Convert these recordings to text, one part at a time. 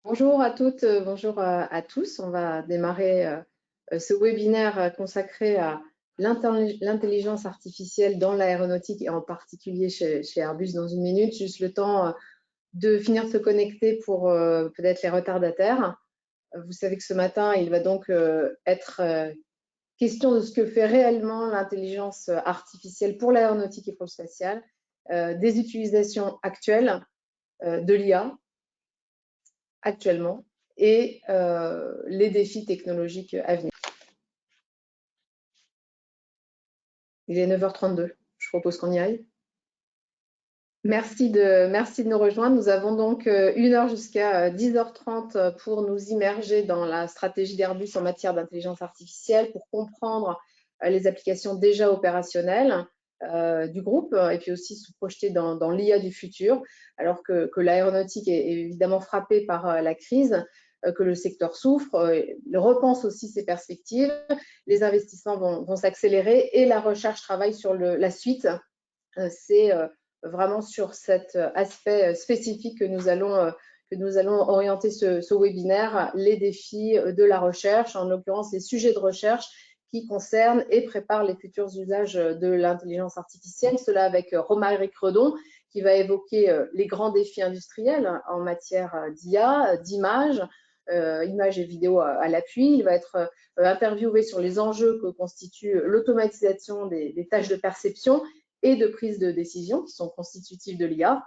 Bonjour à toutes, bonjour à tous. On va démarrer ce webinaire consacré à l'intelligence artificielle dans l'aéronautique et en particulier chez Airbus dans une minute. Juste le temps de finir de se connecter pour peut-être les retardataires. Vous savez que ce matin, il va donc être question de ce que fait réellement l'intelligence artificielle pour l'aéronautique et pour le spatial, des utilisations actuelles de l'IA actuellement et les défis technologiques à venir. Il est 9h32, je propose qu'on y aille. Merci de nous rejoindre. Nous avons donc 1 heure jusqu'à 10h30 pour nous immerger dans la stratégie d'Airbus en matière d'intelligence artificielle, pour comprendre les applications déjà opérationnelles du groupe et puis aussi se projeter dans l'IA du futur, alors que l'aéronautique est évidemment frappée par la crise, que le secteur souffre, repense aussi ses perspectives, les investissements vont s'accélérer et la recherche travaille sur la suite. C'est vraiment sur cet aspect spécifique que nous allons orienter ce webinaire, les défis de la recherche, en l'occurrence les sujets de recherche qui concernent et préparent les futurs usages de l'intelligence artificielle. Cela avec Romaric Redon, qui va évoquer les grands défis industriels en matière d'IA, d'images, images et vidéos à l'appui. Il va être interviewé sur les enjeux que constitue l'automatisation des tâches de perception et de prise de décision qui sont constitutifs de l'IA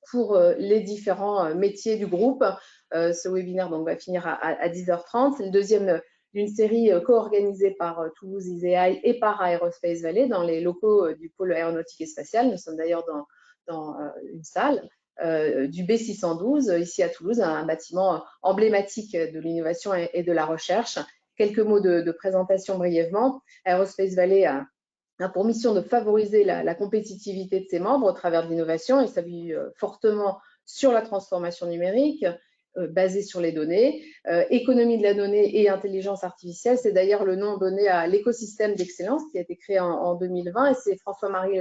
pour les différents métiers du groupe. Ce webinaire donc, va finir à 10h30. C'est le deuxième d'une série co-organisée par Toulouse ISEAI et par Aerospace Valley dans les locaux du pôle aéronautique et spatial. Nous sommes d'ailleurs dans une salle du B612 ici à Toulouse, un bâtiment emblématique de l'innovation et de la recherche. Quelques mots de présentation brièvement. Aerospace Valley a pour mission de favoriser la compétitivité de ses membres au travers de l'innovation et s'appuie fortement sur la transformation numérique basée sur les données, économie de la donnée et intelligence artificielle. C'est d'ailleurs le nom donné à l'écosystème d'excellence qui a été créé en 2020 et c'est François-Marie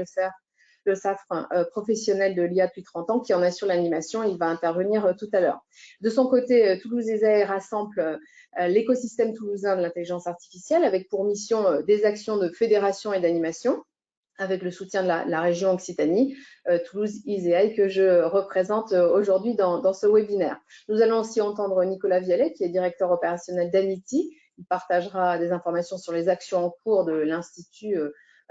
Le Safre, professionnel de l'IA depuis 30 ans, qui en assure l'animation. Il va intervenir tout à l'heure. De son côté, Toulouse ESAE rassemble l'écosystème toulousain de l'intelligence artificielle avec pour mission des actions de fédération et d'animation avec le soutien de la région Occitanie, Toulouse ISEAI, que je représente aujourd'hui dans ce webinaire. Nous allons aussi entendre Nicolas Vialet, qui est directeur opérationnel d'Anity. Il partagera des informations sur les actions en cours de l'Institut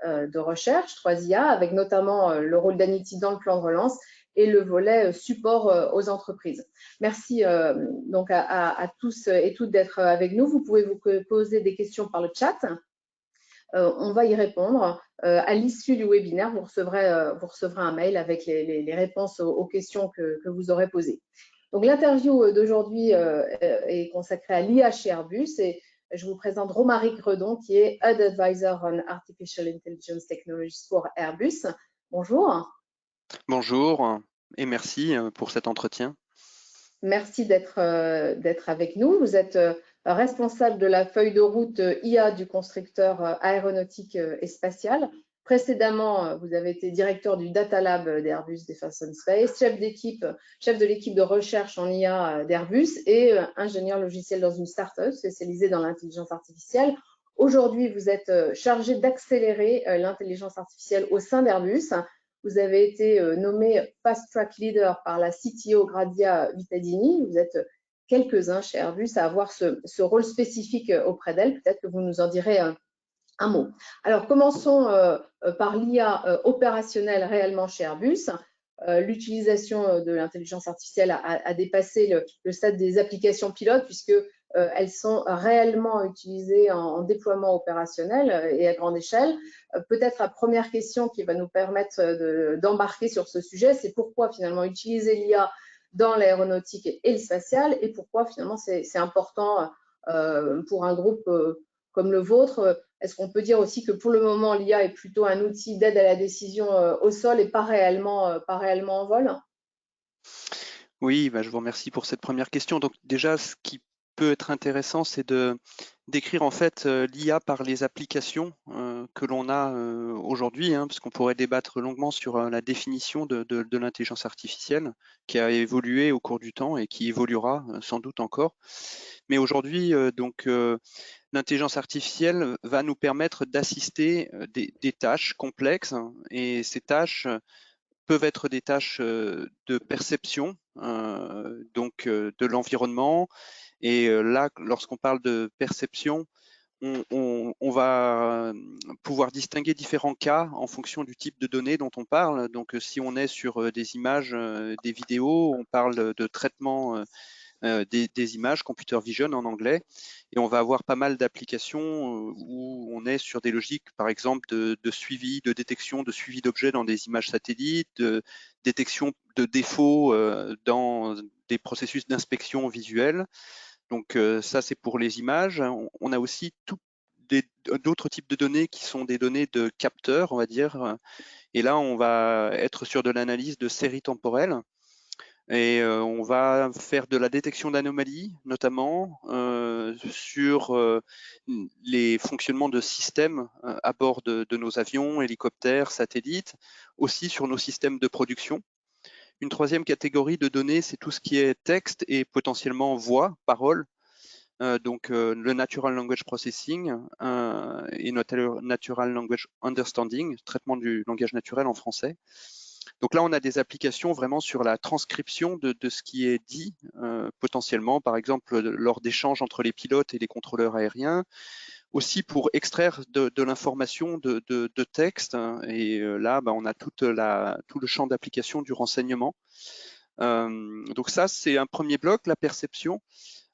de recherche 3IA, avec notamment le rôle d'Anity dans le plan de relance et le volet support aux entreprises. Merci donc à tous et toutes d'être avec nous. Vous pouvez vous poser des questions par le chat. On va y répondre. À l'issue du webinaire, vous recevrez un mail avec les réponses aux questions que vous aurez posées. Donc, l'interview d'aujourd'hui est consacrée à l'IA chez Airbus et je vous présente Romaric Redon, qui est Head Advisor on Artificial Intelligence Technologies pour Airbus. Bonjour. Bonjour et merci pour cet entretien. Merci d'être avec nous. Vous êtes responsable de la feuille de route IA du constructeur aéronautique et spatial. Précédemment, vous avez été directeur du Data Lab d'Airbus Defence and Space, chef de l'équipe de recherche en IA d'Airbus et ingénieur logiciel dans une start-up spécialisée dans l'intelligence artificielle. Aujourd'hui, vous êtes chargé d'accélérer l'intelligence artificielle au sein d'Airbus. Vous avez été nommé Fast Track Leader par la CTO Gradia Vittadini. Vous êtes quelques-uns chez Airbus à avoir ce rôle spécifique auprès d'elle. Peut-être que vous nous en direz un mot. Alors, commençons par l'IA opérationnelle réellement chez Airbus. L'utilisation de l'intelligence artificielle a dépassé le stade des applications pilotes puisque elles sont réellement utilisées en déploiement opérationnel et à grande échelle. Peut-être la première question qui va nous permettre d'embarquer sur ce sujet, c'est pourquoi finalement utiliser l'IA dans l'aéronautique et le spatial et pourquoi finalement c'est important pour un groupe comme le vôtre. Est-ce qu'on peut dire aussi que pour le moment, l'IA est plutôt un outil d'aide à la décision au sol et pas réellement en vol? Oui, je vous remercie pour cette première question. Donc déjà, ce qui peut être intéressant, c'est de décrire en fait l'IA par les applications que l'on a aujourd'hui, parce qu'on pourrait débattre longuement sur la définition de l'intelligence artificielle qui a évolué au cours du temps et qui évoluera sans doute encore. Mais aujourd'hui, l'intelligence artificielle va nous permettre d'assister des tâches complexes, et ces tâches peuvent être des tâches de perception de l'environnement. Et là, lorsqu'on parle de perception, on va pouvoir distinguer différents cas en fonction du type de données dont on parle. Donc, si on est sur des images, des vidéos, on parle de traitement des images, computer vision en anglais, et on va avoir pas mal d'applications où on est sur des logiques, par exemple, de suivi, de détection, de suivi d'objets dans des images satellites, de détection de défauts dans des processus d'inspection visuelle. Donc ça, c'est pour les images. On a aussi d'autres types de données qui sont des données de capteurs, on va dire. Et là, on va être sur de l'analyse de séries temporelles. Et on va faire de la détection d'anomalies, notamment sur les fonctionnements de systèmes à bord de nos avions, hélicoptères, satellites, aussi sur nos systèmes de production. Une troisième catégorie de données, c'est tout ce qui est texte et potentiellement voix, parole. Le Natural Language Processing et Natural Language Understanding, traitement du langage naturel en français. Donc là, on a des applications vraiment sur la transcription de ce qui est dit, potentiellement, par exemple, lors d'échanges entre les pilotes et les contrôleurs aériens, aussi pour extraire de l'information de texte. Et là, on a tout le champ d'application du renseignement. Donc ça, c'est un premier bloc, la perception.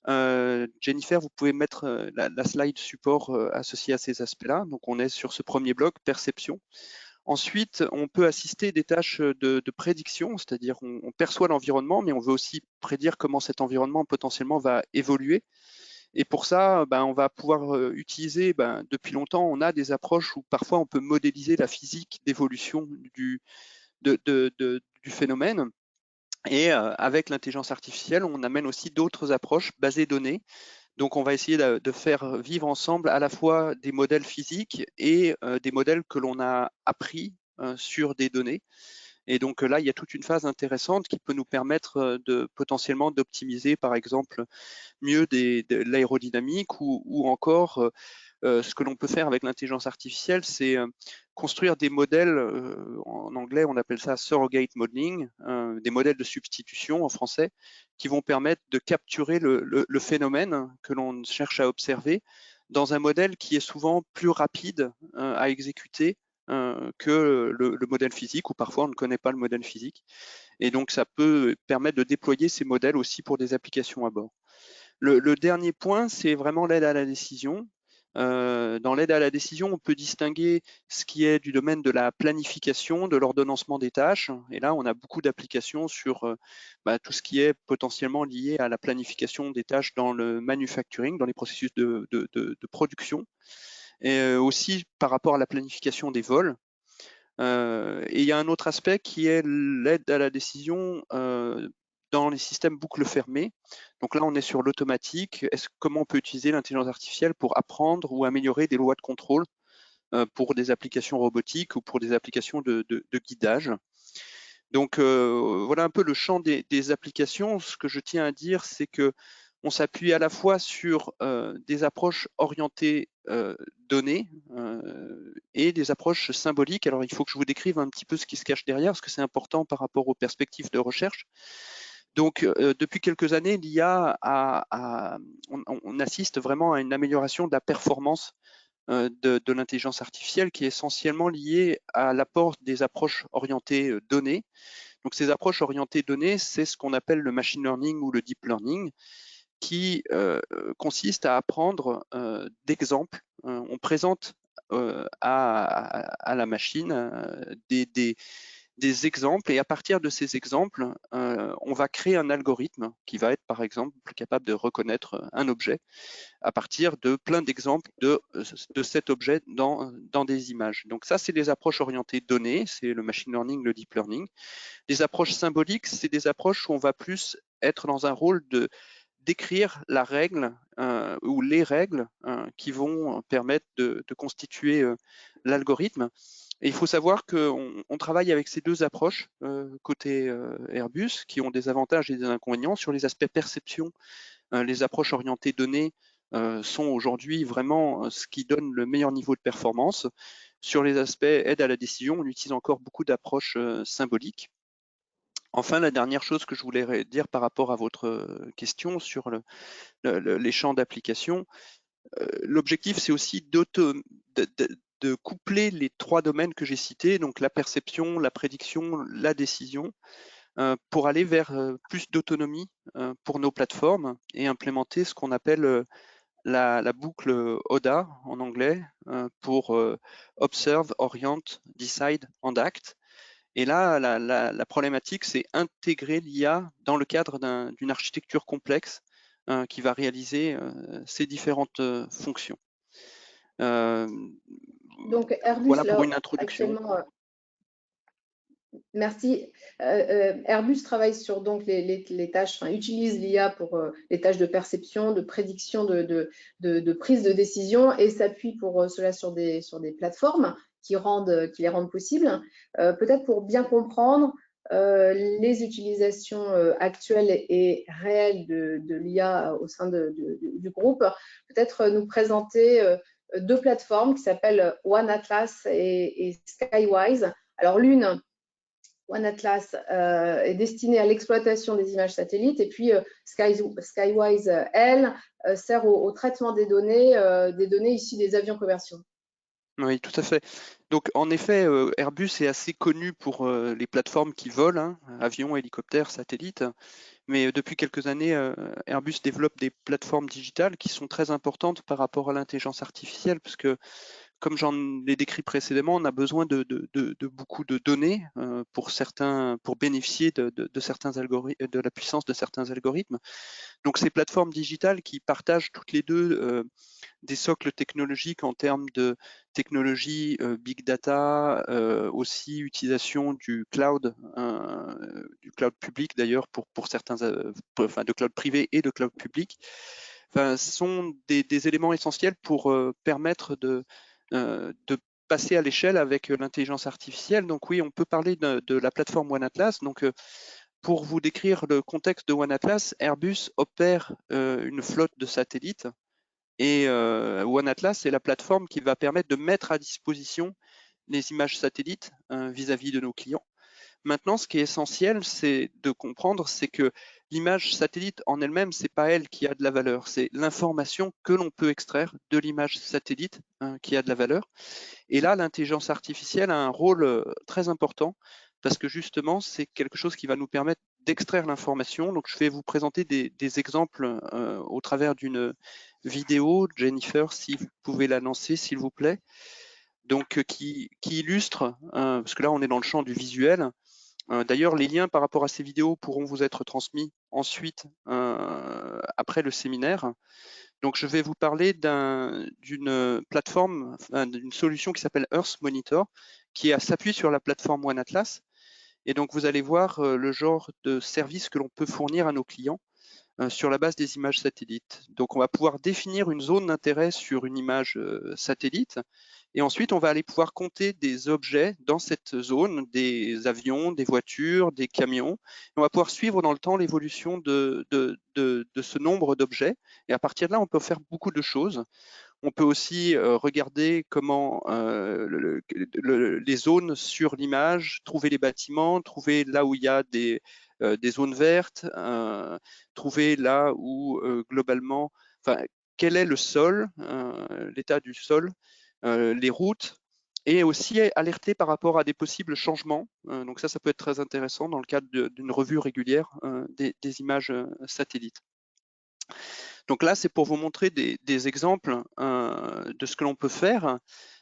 Jennifer, vous pouvez mettre la slide support associée à ces aspects-là. Donc on est sur ce premier bloc, perception. Ensuite, on peut assister des tâches de prédiction, c'est-à-dire on perçoit l'environnement, mais on veut aussi prédire comment cet environnement potentiellement va évoluer. Et pour ça, on va pouvoir utiliser, depuis longtemps, on a des approches où parfois on peut modéliser la physique d'évolution du phénomène. Et avec l'intelligence artificielle, on amène aussi d'autres approches basées données. Donc, on va essayer de faire vivre ensemble à la fois des modèles physiques et des modèles que l'on a appris sur des données. Et donc là, il y a toute une phase intéressante qui peut nous permettre potentiellement d'optimiser, par exemple, mieux de l'aérodynamique ou encore ce que l'on peut faire avec l'intelligence artificielle, c'est construire des modèles, en anglais on appelle ça surrogate modeling, des modèles de substitution en français, qui vont permettre de capturer le phénomène que l'on cherche à observer dans un modèle qui est souvent plus rapide à exécuter que le modèle physique, ou parfois on ne connaît pas le modèle physique. Et donc ça peut permettre de déployer ces modèles aussi pour des applications à bord. Le dernier point, c'est vraiment l'aide à la décision. Dans l'aide à la décision, on peut distinguer ce qui est du domaine de la planification, de l'ordonnancement des tâches. Et là, on a beaucoup d'applications sur tout ce qui est potentiellement lié à la planification des tâches dans le manufacturing, dans les processus de production. Et aussi par rapport à la planification des vols. Et il y a un autre aspect qui est l'aide à la décision dans les systèmes boucles fermées. Donc là, on est sur l'automatique. Comment on peut utiliser l'intelligence artificielle pour apprendre ou améliorer des lois de contrôle pour des applications robotiques ou pour des applications de guidage. Donc voilà un peu le champ des applications. Ce que je tiens à dire, c'est que on s'appuie à la fois sur des approches orientées données et des approches symboliques. Alors il faut que je vous décrive un petit peu ce qui se cache derrière, parce que c'est important par rapport aux perspectives de recherche. Donc depuis quelques années, l'IA on assiste vraiment à une amélioration de la performance de l'intelligence artificielle, qui est essentiellement liée à l'apport des approches orientées données. Donc ces approches orientées données, c'est ce qu'on appelle le machine learning ou le deep learning, qui consiste à apprendre d'exemples. On présente à la machine des exemples, et à partir de ces exemples, on va créer un algorithme qui va être, par exemple, capable de reconnaître un objet à partir de plein d'exemples de cet objet dans des images. Donc ça, c'est des approches orientées données, c'est le machine learning, le deep learning. Les approches symboliques, c'est des approches où on va plus être dans un rôle décrire la règle ou les règles qui vont permettre de constituer l'algorithme. Et il faut savoir qu'on travaille avec ces deux approches côté Airbus qui ont des avantages et des inconvénients. Sur les aspects perception, les approches orientées données sont aujourd'hui vraiment ce qui donne le meilleur niveau de performance. Sur les aspects aide à la décision, on utilise encore beaucoup d'approches symboliques. Enfin, la dernière chose que je voulais dire par rapport à votre question sur les champs d'application, l'objectif c'est aussi de coupler les trois domaines que j'ai cités, donc la perception, la prédiction, la décision, pour aller vers plus d'autonomie pour nos plateformes et implémenter ce qu'on appelle la boucle ODA en anglais pour Observe, Orient, Decide and Act. Et là, la problématique, c'est intégrer l'IA dans le cadre d'une architecture complexe qui va réaliser ces différentes fonctions. Donc Airbus, voilà pour là, une introduction. actuellement, merci. Airbus travaille sur donc les tâches, enfin, utilise l'IA pour les tâches de perception, de prédiction, de prise de décision et s'appuie pour cela sur des plateformes qui les rendent possibles. Peut-être pour bien comprendre les utilisations actuelles et réelles de l'IA au sein du groupe, peut-être nous présenter deux plateformes qui s'appellent OneAtlas et Skywise. Alors l'une, OneAtlas est destiné à l'exploitation des images satellites et puis Skywise, elle, sert au traitement des données issues des avions commerciaux. Oui, tout à fait. Donc, en effet, Airbus est assez connu pour les plateformes qui volent, hein, avions, hélicoptères, satellites. Mais depuis quelques années, Airbus développe des plateformes digitales qui sont très importantes par rapport à l'intelligence artificielle, parce que, comme j'en l'ai décrit précédemment, on a besoin de beaucoup de données pour bénéficier de certains algorithmes, de la puissance de certains algorithmes. Donc, ces plateformes digitales qui partagent toutes les deux des socles technologiques en termes de technologie, big data, aussi utilisation du cloud public d'ailleurs pour certains, enfin de cloud privé et de cloud public. Enfin, ce sont des éléments essentiels pour permettre de passer à l'échelle avec l'intelligence artificielle. Donc oui, on peut parler de la plateforme OneAtlas. Donc pour vous décrire le contexte de OneAtlas, Airbus opère une flotte de satellites et OneAtlas est la plateforme qui va permettre de mettre à disposition les images satellites vis-à-vis de nos clients. Maintenant, ce qui est essentiel, c'est de comprendre, c'est que l'image satellite en elle-même, c'est pas elle qui a de la valeur, c'est l'information que l'on peut extraire de l'image satellite qui a de la valeur. Et là, l'intelligence artificielle a un rôle très important parce que justement, c'est quelque chose qui va nous permettre d'extraire l'information. Donc, je vais vous présenter des exemples au travers d'une vidéo. Jennifer, si vous pouvez la lancer, s'il vous plaît. Donc, qui illustre, parce que là, on est dans le champ du visuel. D'ailleurs, les liens par rapport à ces vidéos pourront vous être transmis ensuite, après le séminaire. Donc, je vais vous parler d'une plateforme, d'une solution qui s'appelle Earth Monitor, qui s'appuie sur la plateforme OneAtlas. Et donc, vous allez voir le genre de service que l'on peut fournir à nos clients sur la base des images satellites. Donc, on va pouvoir définir une zone d'intérêt sur une image satellite. Et ensuite, on va aller pouvoir compter des objets dans cette zone, des avions, des voitures, des camions. Et on va pouvoir suivre dans le temps l'évolution de ce nombre d'objets. Et à partir de là, on peut faire beaucoup de choses. On peut aussi regarder comment les zones sur l'image, trouver les bâtiments, trouver là où il y a des zones vertes, trouver là où globalement, enfin, quel est le sol, l'état du sol, les routes, et aussi alerter par rapport à des possibles changements. Donc ça peut être très intéressant dans le cadre d'une revue régulière des images satellites. Donc là, c'est pour vous montrer des exemples de ce que l'on peut faire.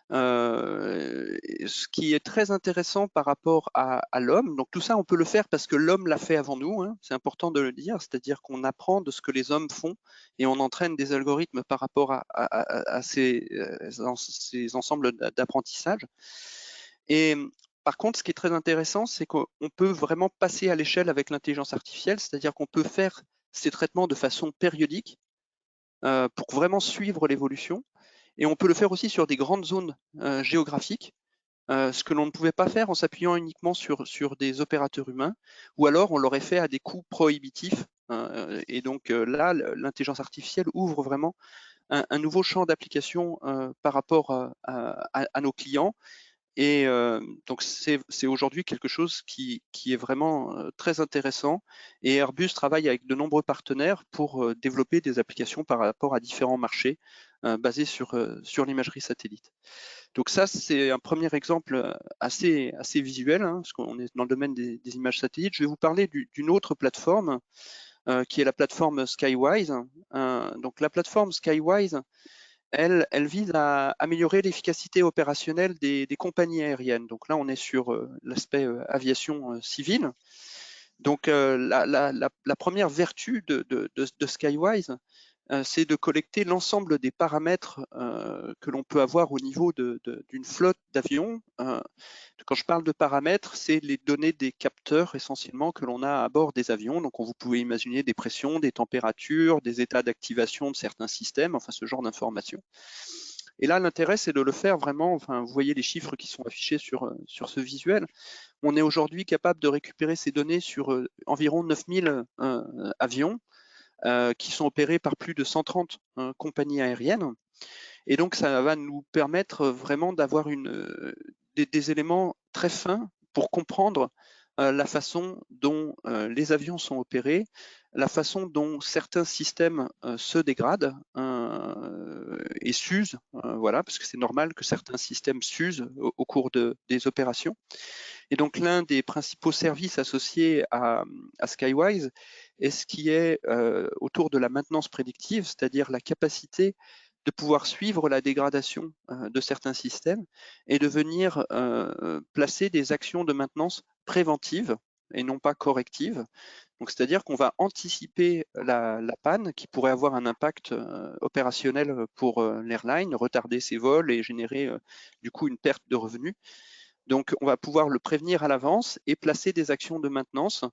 Ce qui est très intéressant par rapport à l'homme. Donc tout ça, on peut le faire parce que l'homme l'a fait avant nous, hein. C'est important de le dire, c'est-à-dire qu'on apprend de ce que les hommes font et on entraîne des algorithmes par rapport à ces ensembles d'apprentissage. Et par contre, ce qui est très intéressant, c'est qu'on peut vraiment passer à l'échelle avec l'intelligence artificielle, c'est-à-dire qu'on peut faire ces traitements de façon périodique pour vraiment suivre l'évolution. Et on peut le faire aussi sur des grandes zones géographiques, ce que l'on ne pouvait pas faire en s'appuyant uniquement sur des opérateurs humains, ou alors on l'aurait fait à des coûts prohibitifs. Et donc là, l'intelligence artificielle ouvre vraiment un nouveau champ d'application par rapport à nos clients. Et donc c'est aujourd'hui quelque chose qui est vraiment très intéressant. Et Airbus travaille avec de nombreux partenaires pour développer des applications par rapport à différents marchés basés sur l'imagerie satellite. Donc ça, c'est un premier exemple assez visuel, hein, parce qu'on est dans le domaine des images satellites. Je vais vous parler d'une autre plateforme qui est la plateforme Skywise. Donc la plateforme Skywise, elle vise à améliorer l'efficacité opérationnelle des compagnies aériennes. Donc là, on est sur l'aspect aviation civile. Donc la première vertu de Skywise, c'est de collecter l'ensemble des paramètres que l'on peut avoir au niveau d'une flotte d'avions. Quand je parle de paramètres, c'est les données des capteurs essentiellement que l'on a à bord des avions. Donc vous pouvez imaginer des pressions, des températures, des états d'activation de certains systèmes, enfin ce genre d'informations. Et là, l'intérêt, c'est de le faire vraiment, enfin, vous voyez les chiffres qui sont affichés sur ce visuel. On est aujourd'hui capable de récupérer ces données sur environ 9000 avions qui sont opérés par plus de 130 compagnies aériennes. Et donc, ça va nous permettre vraiment d'avoir des éléments très fins pour comprendre la façon dont les avions sont opérés, la façon dont certains systèmes se dégradent et s'usent, voilà, parce que c'est normal que certains systèmes s'usent au cours des opérations. Et donc l'un des principaux services associés à Skywise est ce qui est autour de la maintenance prédictive, c'est-à-dire la capacité de pouvoir suivre la dégradation de certains systèmes et de venir placer des actions de maintenance préventives et non pas correctives. Donc, c'est-à-dire qu'on va anticiper la panne qui pourrait avoir un impact opérationnel pour l'airline, retarder ses vols et générer du coup une perte de revenus. Donc, on va pouvoir le prévenir à l'avance et placer des actions de maintenance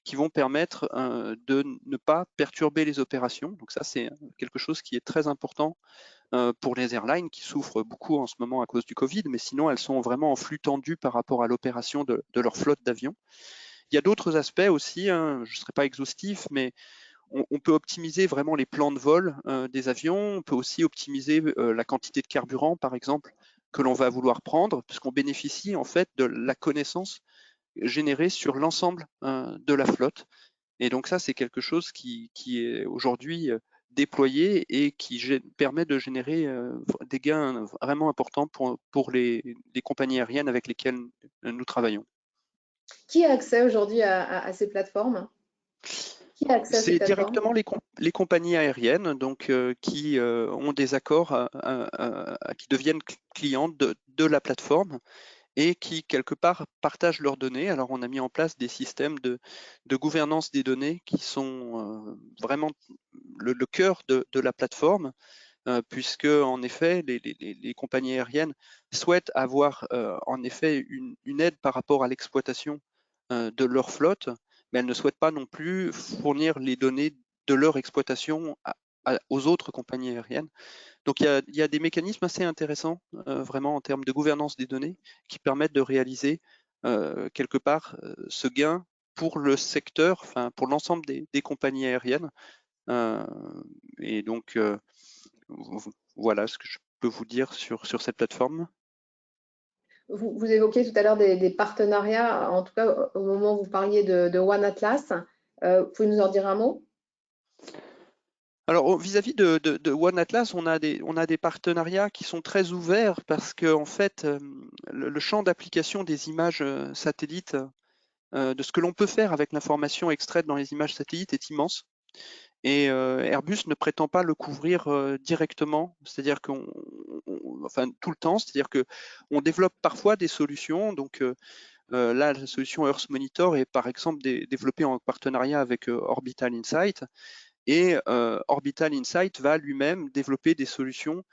qui vont permettre de ne pas perturber les opérations. Donc ça, c'est quelque chose qui est très important pour les airlines qui souffrent beaucoup en ce moment à cause du Covid, mais sinon, elles sont vraiment en flux tendu par rapport à l'opération de leur flotte d'avions. Il y a d'autres aspects aussi, hein, je ne serai pas exhaustif, mais on peut optimiser vraiment les plans de vol des avions. On peut aussi optimiser la quantité de carburant, par exemple, que l'on va vouloir prendre, puisqu'on bénéficie en fait de la connaissance générée sur l'ensemble de la flotte. Et donc ça, c'est quelque chose qui est aujourd'hui déployé et qui permet de générer des gains vraiment importants pour les compagnies aériennes avec lesquelles nous travaillons. Qui a accès aujourd'hui à ces plateformes? Qui a accès à ces C'est plateformes? directement les compagnies aériennes donc, qui ont des accords qui deviennent clients de la plateforme et qui, quelque part, partagent leurs données. Alors, on a mis en place des systèmes de gouvernance des données qui sont vraiment le cœur de la plateforme, puisque, en effet, les compagnies aériennes souhaitent avoir, en effet, une aide par rapport à l'exploitation de leur flotte, mais elles ne souhaitent pas non plus fournir les données de leur exploitation aux autres compagnies aériennes. Donc il y a des mécanismes assez intéressants, vraiment en termes de gouvernance des données, qui permettent de réaliser quelque part ce gain pour le secteur, enfin pour l'ensemble des compagnies aériennes. Et donc voilà ce que je peux vous dire sur cette plateforme. Vous évoquiez tout à l'heure des partenariats, en tout cas au moment où vous parliez de One Atlas. Vous pouvez nous en dire un mot? Alors vis-à-vis de One Atlas, on a des partenariats qui sont très ouverts parce que en fait le champ d'application des images satellites, de ce que l'on peut faire avec l'information extraite dans les images satellites est immense. Et Airbus ne prétend pas le couvrir directement, c'est-à-dire enfin tout le temps, c'est-à-dire que on développe parfois des solutions. Donc là, la solution Earth Monitor est par exemple développée en partenariat avec Orbital Insight. Et Orbital Insight va lui-même développer des solutions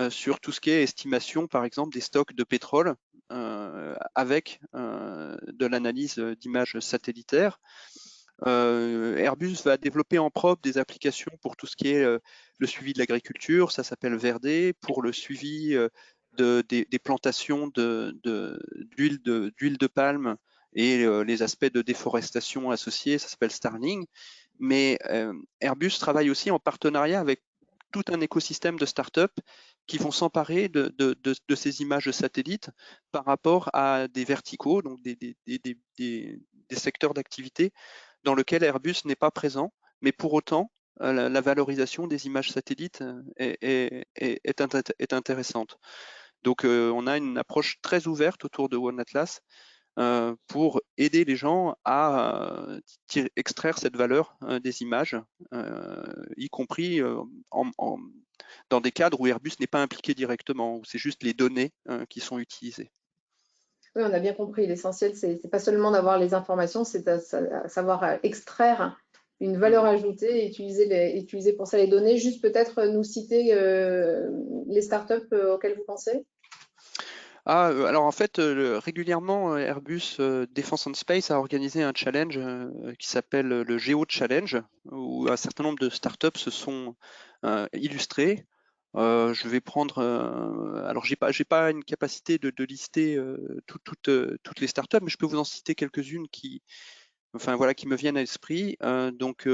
sur tout ce qui est estimation, par exemple, des stocks de pétrole avec de l'analyse d'images satellitaires. Airbus va développer en propre des applications pour tout ce qui est le suivi de l'agriculture, ça s'appelle Verdé, pour le suivi des plantations d'huile de palme et les aspects de déforestation associés, ça s'appelle Starling. Mais Airbus travaille aussi en partenariat avec tout un écosystème de startups qui vont s'emparer de ces images satellites par rapport à des verticaux, donc des secteurs d'activité dans lesquels Airbus n'est pas présent, mais pour autant, la valorisation des images satellites est intéressante. Donc, on a une approche très ouverte autour de One Atlas pour aider les gens à extraire cette valeur des images, y compris dans des cadres où Airbus n'est pas impliqué directement, où c'est juste les données qui sont utilisées. Oui, on a bien compris. L'essentiel, c'est pas seulement d'avoir les informations, c'est à savoir extraire une valeur ajoutée et utiliser pour ça les données. Juste peut-être nous citer les startups auxquelles vous pensez. Alors en fait, régulièrement, Airbus Defence and Space a organisé un challenge qui s'appelle le Geo Challenge, où un certain nombre de startups se sont illustrées. Je vais prendre, alors j'ai pas une capacité de lister toutes les startups, mais je peux vous en citer quelques-unes enfin voilà, qui me viennent à l'esprit. Donc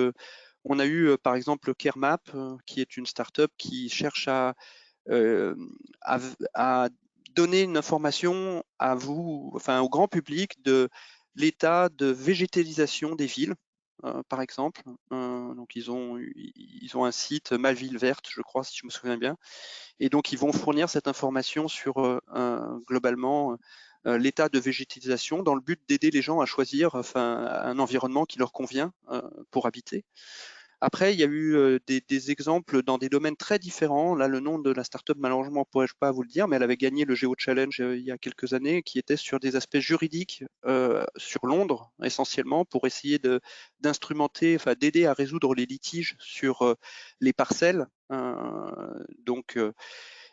on a eu par exemple CareMap, qui est une startup qui cherche euh, à donner une information à vous, enfin au grand public, de l'état de végétalisation des villes, par exemple. Donc ils ont un site Ma Ville Verte, je crois, si je me souviens bien. Et donc ils vont fournir cette information sur globalement l'état de végétalisation dans le but d'aider les gens à choisir enfin, un environnement qui leur convient pour habiter. Après, il y a eu des exemples dans des domaines très différents. Là, le nom de la startup, malheureusement, ne pourrais-je pas vous le dire, mais elle avait gagné le Geo Challenge il y a quelques années, qui était sur des aspects juridiques sur Londres, essentiellement, pour essayer d'instrumenter, enfin, d'aider à résoudre les litiges sur les parcelles. Donc,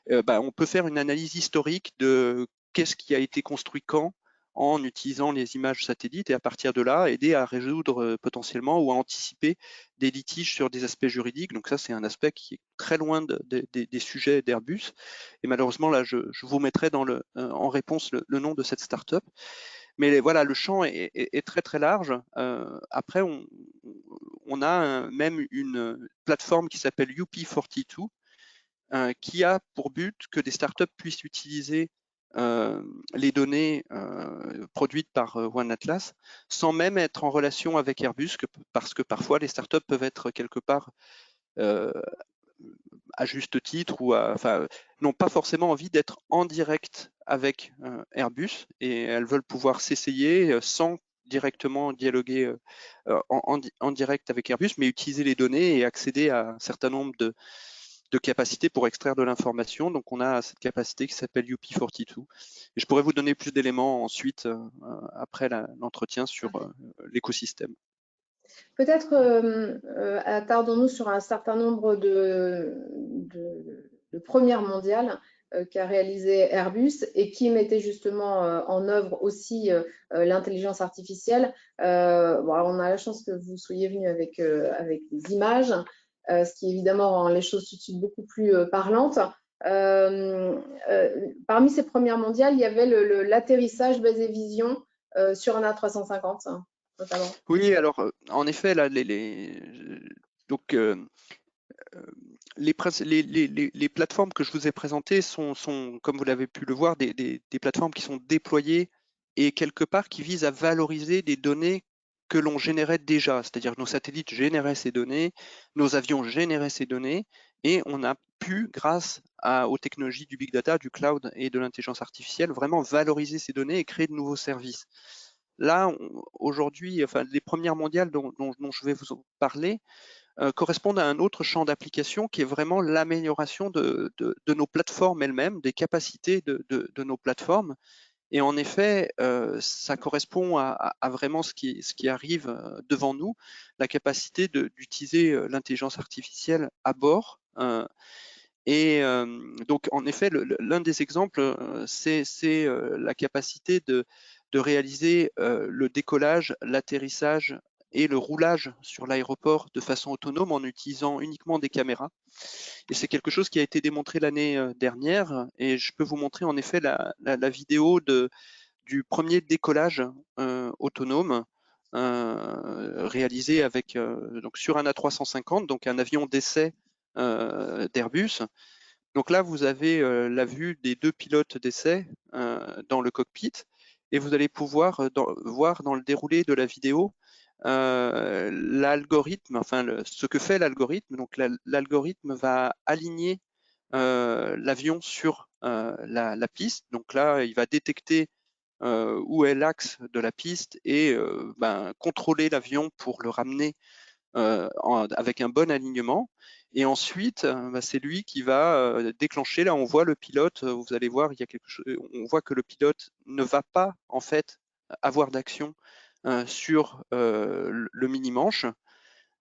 on peut faire une analyse historique de qu'est-ce qui a été construit quand en utilisant les images satellites et à partir de là, aider à résoudre potentiellement ou à anticiper des litiges sur des aspects juridiques. Donc ça, c'est un aspect qui est très loin des sujets d'Airbus. Et malheureusement, là, je vous mettrai en réponse le nom de cette startup. Mais voilà, le champ est très très large. Après, on a même une plateforme qui s'appelle UP42, qui a pour but que des startups puissent utiliser les données produites par One Atlas sans même être en relation avec Airbus, parce que parfois les startups peuvent être quelque part à juste titre ou enfin, n'ont pas forcément envie d'être en direct avec Airbus et elles veulent pouvoir s'essayer sans directement dialoguer en direct avec Airbus, mais utiliser les données et accéder à un certain nombre de capacités pour extraire de l'information. Donc, on a cette capacité qui s'appelle UP42. Et je pourrais vous donner plus d'éléments ensuite, après l'entretien sur l'écosystème. Peut-être attardons-nous sur un certain nombre de premières mondiales qu'a réalisé Airbus et qui mettait justement en œuvre aussi l'intelligence artificielle. Bon, alors on a la chance que vous soyez venu avec des images, ce qui évidemment rend les choses tout de suite beaucoup plus parlantes. Parmi ces premières mondiales, il y avait l'atterrissage basé vision sur un A350 notamment. Oui, alors en effet, là, donc les plateformes que je vous ai présentées sont, comme vous l'avez pu le voir, des plateformes qui sont déployées et quelque part qui visent à valoriser des données que l'on générait déjà. C'est-à-dire que nos satellites généraient ces données, nos avions généraient ces données, et on a pu, grâce aux technologies du big data, du cloud et de l'intelligence artificielle, vraiment valoriser ces données et créer de nouveaux services. Là, aujourd'hui, enfin, les premières mondiales dont je vais vous parler correspondent à un autre champ d'application qui est vraiment l'amélioration de nos plateformes elles-mêmes, des capacités de nos plateformes. Et en effet, ça correspond à vraiment ce qui arrive devant nous, la capacité d'utiliser l'intelligence artificielle à bord. Et donc, en effet, l'un des exemples, c'est la capacité de réaliser le décollage, l'atterrissage et le roulage sur l'aéroport de façon autonome en utilisant uniquement des caméras. Et c'est quelque chose qui a été démontré l'année dernière, et je peux vous montrer en effet la vidéo du premier décollage autonome réalisé avec, donc sur un A350, donc un avion d'essai d'Airbus. Donc là, vous avez la vue des 2 pilotes d'essai dans le cockpit, et vous allez pouvoir voir dans le déroulé de la vidéo l'algorithme, enfin ce que fait l'algorithme. Donc l'algorithme va aligner l'avion sur la piste. Donc là, il va détecter où est l'axe de la piste et contrôler l'avion pour le ramener avec un bon alignement. Et ensuite, c'est lui qui va déclencher. Là, on voit le pilote. Vous allez voir, il y a quelque chose. On voit que le pilote ne va pas en fait avoir d'action sur le mini-manche.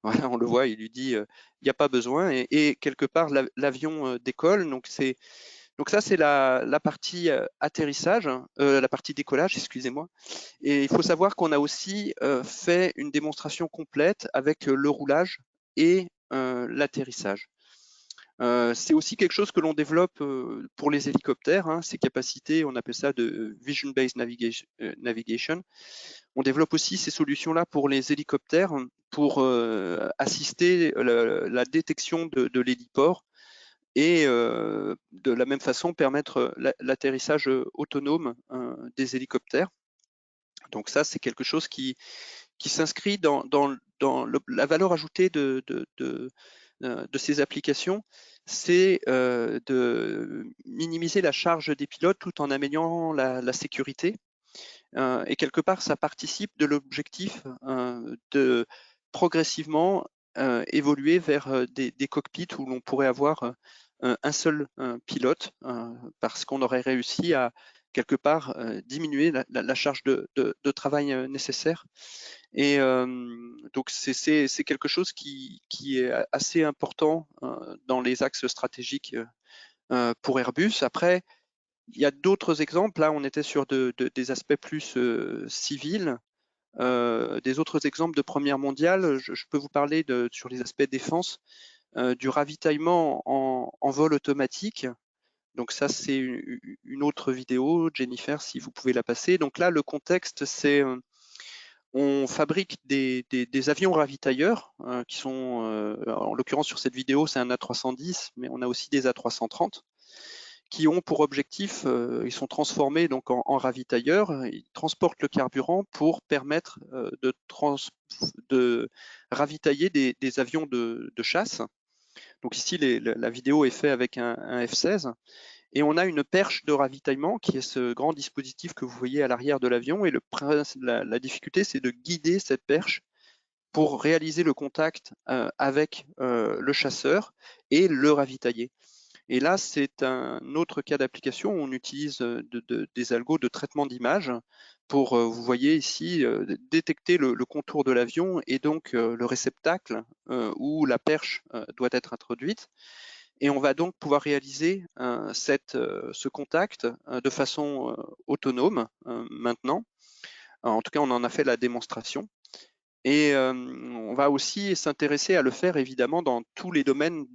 Voilà, on le voit. Il lui dit, il n'y a pas besoin. Et quelque part, l'avion décolle. Donc ça, c'est la partie atterrissage, la partie décollage, excusez-moi. Et il faut savoir qu'on a aussi fait une démonstration complète avec le roulage et l'atterrissage. C'est aussi quelque chose que l'on développe pour les hélicoptères, hein, ces capacités, on appelle ça de Vision-Based Navigation. On développe aussi ces solutions-là pour les hélicoptères pour assister la détection de l'héliport et de la même façon permettre l'atterrissage autonome des hélicoptères. Donc ça, c'est quelque chose qui s'inscrit dans la valeur ajoutée de ces applications, c'est de minimiser la charge des pilotes tout en améliorant la sécurité. Et quelque part, ça participe de l'objectif de progressivement évoluer vers des cockpits où l'on pourrait avoir un seul pilote, parce qu'on aurait réussi à quelque part diminuer la charge de travail nécessaire. Et donc c'est quelque chose qui est assez important dans les axes stratégiques pour Airbus. Après, il y a d'autres exemples. Là, on était sur des aspects plus civils. Des autres exemples de première mondiale, je peux vous parler sur les aspects défense, du ravitaillement en vol automatique. Donc ça, c'est une autre vidéo, Jennifer, si vous pouvez la passer. Donc là, le contexte, c'est on fabrique des avions ravitailleurs qui sont, en l'occurrence sur cette vidéo, c'est un A310, mais on a aussi des A330 qui ont pour objectif, ils sont transformés donc en ravitailleurs, ils transportent le carburant pour permettre de ravitailler des avions de chasse. Donc ici, la vidéo est faite avec un F-16. Et on a une perche de ravitaillement qui est ce grand dispositif que vous voyez à l'arrière de l'avion. Et la difficulté, c'est de guider cette perche pour réaliser le contact avec le chasseur et le ravitailler. Et là, c'est un autre cas d'application où on utilise des algos de traitement d'image pour, vous voyez ici, détecter le contour de l'avion et donc le réceptacle où la perche doit être introduite. Et on va donc pouvoir réaliser ce contact de façon autonome maintenant. En tout cas, on en a fait la démonstration. Et on va aussi s'intéresser à le faire évidemment dans tous les domaines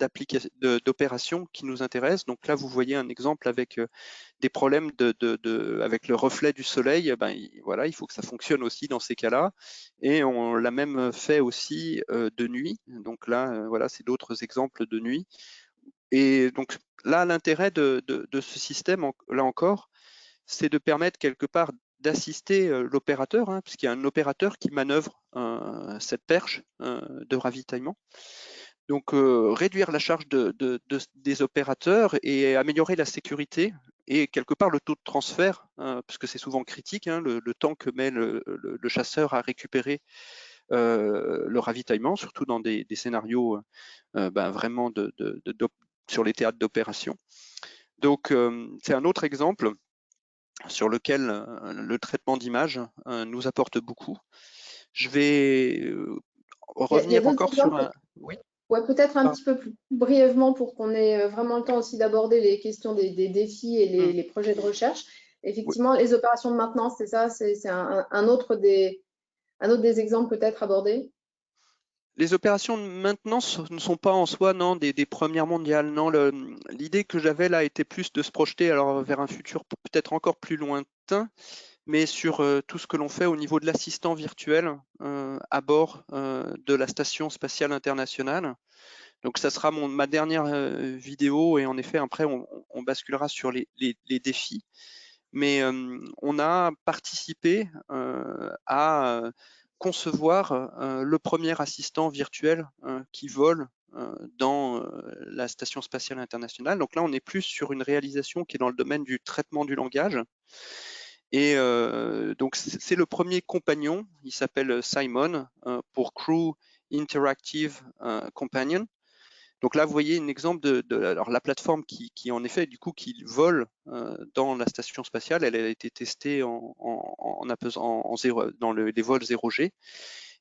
d'opération qui nous intéressent. Donc là, vous voyez un exemple avec des problèmes avec le reflet du soleil. Ben, voilà, il faut que ça fonctionne aussi dans ces cas-là. Et on l'a même fait aussi de nuit. Donc là, voilà, c'est d'autres exemples de nuit. Et donc là, l'intérêt de ce système, là encore, c'est de permettre quelque part d'assister l'opérateur, hein, puisqu'il y a un opérateur qui manœuvre cette perche de ravitaillement. Donc réduire la charge des opérateurs et améliorer la sécurité et quelque part le taux de transfert, parce que c'est souvent critique, hein, le temps que met le chasseur à récupérer le ravitaillement, surtout dans des scénarios vraiment sur les théâtres d'opération. Donc c'est un autre exemple sur lequel le traitement d'image nous apporte beaucoup. Je vais revenir encore sur un... Oui. Ouais, peut-être un petit peu plus brièvement pour qu'on ait vraiment le temps aussi d'aborder les questions des défis et les projets de recherche. Effectivement, les opérations de maintenance, c'est ça, c'est un autre des Un autre des exemples peut-être abordés? Les opérations de maintenance ne sont pas en soi non, des premières mondiales. Non, l'idée que j'avais là était plus de se projeter alors, vers un futur peut-être encore plus lointain, mais sur tout ce que l'on fait au niveau de l'assistant virtuel à bord de la Station spatiale internationale. Donc ça sera ma dernière vidéo et en effet après on basculera sur les défis. Mais on a participé à concevoir le premier assistant virtuel qui vole dans la Station spatiale internationale. Donc là, on est plus sur une réalisation qui est dans le domaine du traitement du langage. Et donc c'est le premier compagnon, il s'appelle Simon, pour Crew Interactive Companion. Donc là, vous voyez un exemple alors la plateforme qui en effet, du coup, qui vole dans la station spatiale, elle a été testée dans les vols 0G.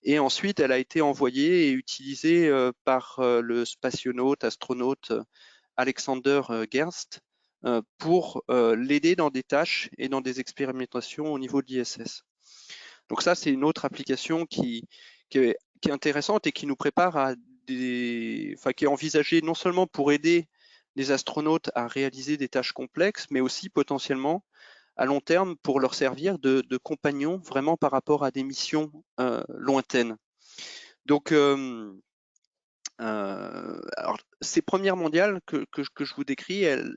Et ensuite, elle a été envoyée et utilisée par le spationaute, astronaute Alexander Gerst pour l'aider dans des tâches et dans des expérimentations au niveau de l'ISS. Donc ça, c'est une autre application qui est intéressante et qui nous prépare à qui est envisagée non seulement pour aider les astronautes à réaliser des tâches complexes, mais aussi potentiellement à long terme pour leur servir de compagnons vraiment par rapport à des missions lointaines. Donc, alors, ces premières mondiales que je vous décris, elles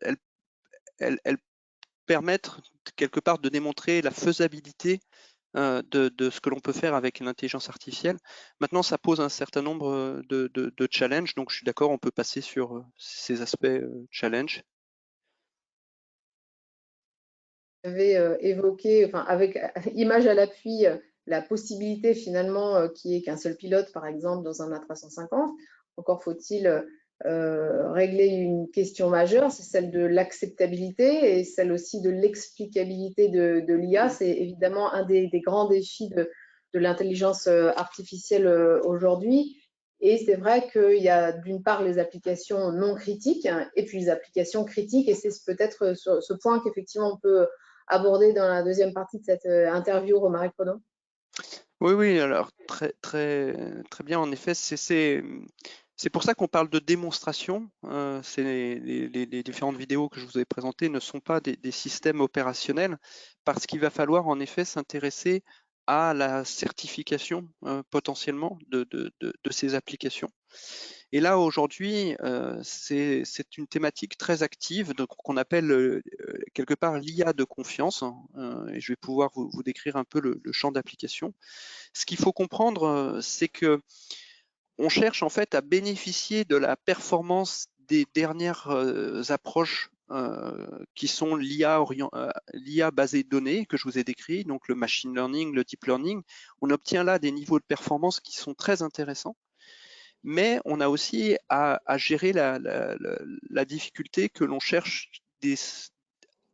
permettent quelque part de démontrer la faisabilité de ce que l'on peut faire avec l'intelligence artificielle. Maintenant, ça pose un certain nombre de challenges, donc je suis d'accord, on peut passer sur ces aspects challenge. Vous avez évoqué, enfin, avec image à l'appui, la possibilité finalement qu'il n'y ait qu'un seul pilote, par exemple, dans un A350. Encore faut-il régler une question majeure, c'est celle de l'acceptabilité et celle aussi de l'explicabilité de l'IA. C'est évidemment un des grands défis de l'intelligence artificielle aujourd'hui. Et c'est vrai qu'il y a d'une part les applications non critiques et puis les applications critiques. Et c'est peut-être ce point qu'effectivement on peut aborder dans la deuxième partie de cette interview, Romaric Prono. Oui, oui, alors très, très, très bien, en effet, c'est pour ça qu'on parle de démonstration. Les différentes vidéos que je vous ai présentées ne sont pas des systèmes opérationnels, parce qu'il va falloir en effet s'intéresser à la certification potentiellement de ces applications. Et là, aujourd'hui, c'est une thématique très active qu'on appelle quelque part l'IA de confiance, et je vais pouvoir vous décrire un peu le champ d'application. Ce qu'il faut comprendre, c'est que on cherche en fait à bénéficier de la performance des dernières approches qui sont l'IA basée de données que je vous ai décrit, donc le machine learning, le deep learning. On obtient là des niveaux de performance qui sont très intéressants, mais on a aussi à gérer la difficulté que l'on cherche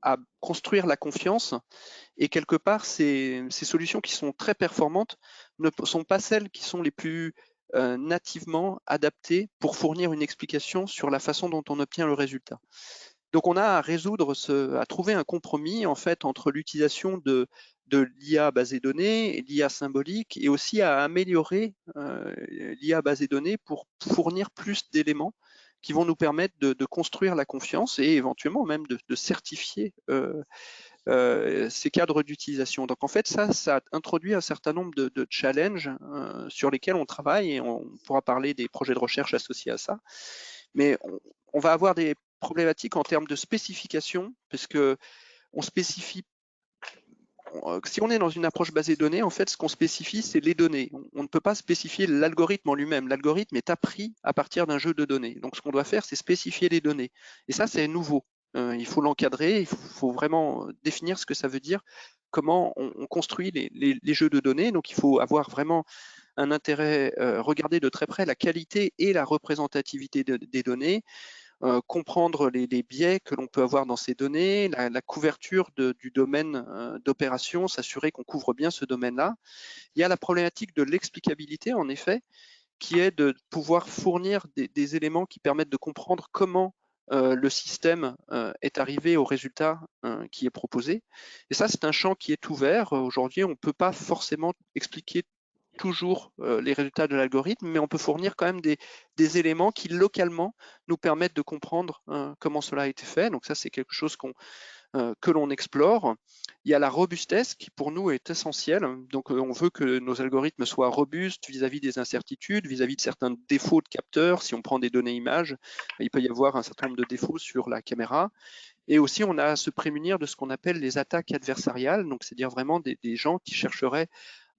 à construire la confiance. Et quelque part, ces solutions qui sont très performantes ne sont pas celles qui sont les plus nativement adaptées pour fournir une explication sur la façon dont on obtient le résultat. Donc on a à résoudre, à trouver un compromis en fait entre l'utilisation de l'IA basée données et l'IA symbolique, et aussi à améliorer l'IA basée données pour fournir plus d'éléments qui vont nous permettre de construire la confiance et éventuellement même de certifier ces cadres d'utilisation. Donc en fait, ça introduit un certain nombre de challenges sur lesquels on travaille, et on pourra parler des projets de recherche associés à ça. Mais on va avoir des problématiques en termes de spécification, puisque on spécifie. Si on est dans une approche basée données, en fait, ce qu'on spécifie, c'est les données. On ne peut pas spécifier l'algorithme en lui-même. L'algorithme est appris à partir d'un jeu de données. Donc, ce qu'on doit faire, c'est spécifier les données. Et ça, c'est nouveau. Il faut l'encadrer, il faut vraiment définir ce que ça veut dire, comment on construit les jeux de données. Donc, il faut avoir vraiment un intérêt, regarder de très près la qualité et la représentativité des données, comprendre les biais que l'on peut avoir dans ces données, la couverture du domaine d'opération, s'assurer qu'on couvre bien ce domaine-là. Il y a la problématique de l'explicabilité, en effet, qui est de pouvoir fournir des éléments qui permettent de comprendre comment le système est arrivé au résultat qui est proposé. Et ça, c'est un champ qui est ouvert. Aujourd'hui, on ne peut pas forcément expliquer toujours les résultats de l'algorithme, mais on peut fournir quand même des éléments qui localement nous permettent de comprendre comment cela a été fait. Donc ça, c'est quelque chose que l'on explore. Il y a la robustesse qui pour nous est essentielle. Donc on veut que nos algorithmes soient robustes vis-à-vis des incertitudes, vis-à-vis de certains défauts de capteurs. Si on prend des données images, il peut y avoir un certain nombre de défauts sur la caméra. Et aussi, on a à se prémunir de ce qu'on appelle les attaques adversariales, donc c'est-à-dire vraiment des gens qui chercheraient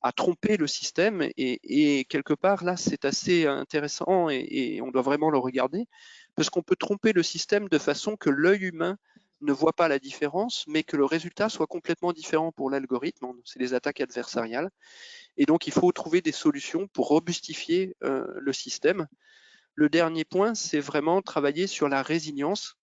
à tromper le système. Et quelque part, là, c'est assez intéressant et on doit vraiment le regarder, parce qu'on peut tromper le système de façon que l'œil humain ne voit pas la différence, mais que le résultat soit complètement différent pour l'algorithme. C'est les attaques adversariales. Et donc, il faut trouver des solutions pour robustifier le système. Le dernier point, c'est vraiment travailler sur la résilience,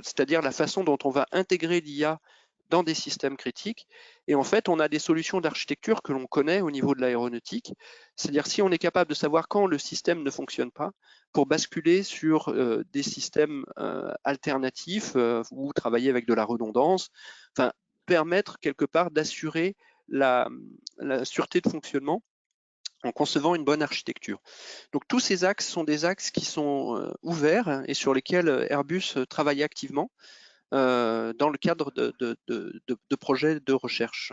c'est-à-dire la façon dont on va intégrer l'IA dans des systèmes critiques. Et en fait, on a des solutions d'architecture que l'on connaît au niveau de l'aéronautique. C'est-à-dire si on est capable de savoir quand le système ne fonctionne pas, pour basculer sur des systèmes alternatifs ou travailler avec de la redondance, enfin, permettre quelque part d'assurer la sûreté de fonctionnement en concevant une bonne architecture. Donc tous ces axes sont des axes qui sont ouverts et sur lesquels Airbus travaille activement dans le cadre de projets de recherche.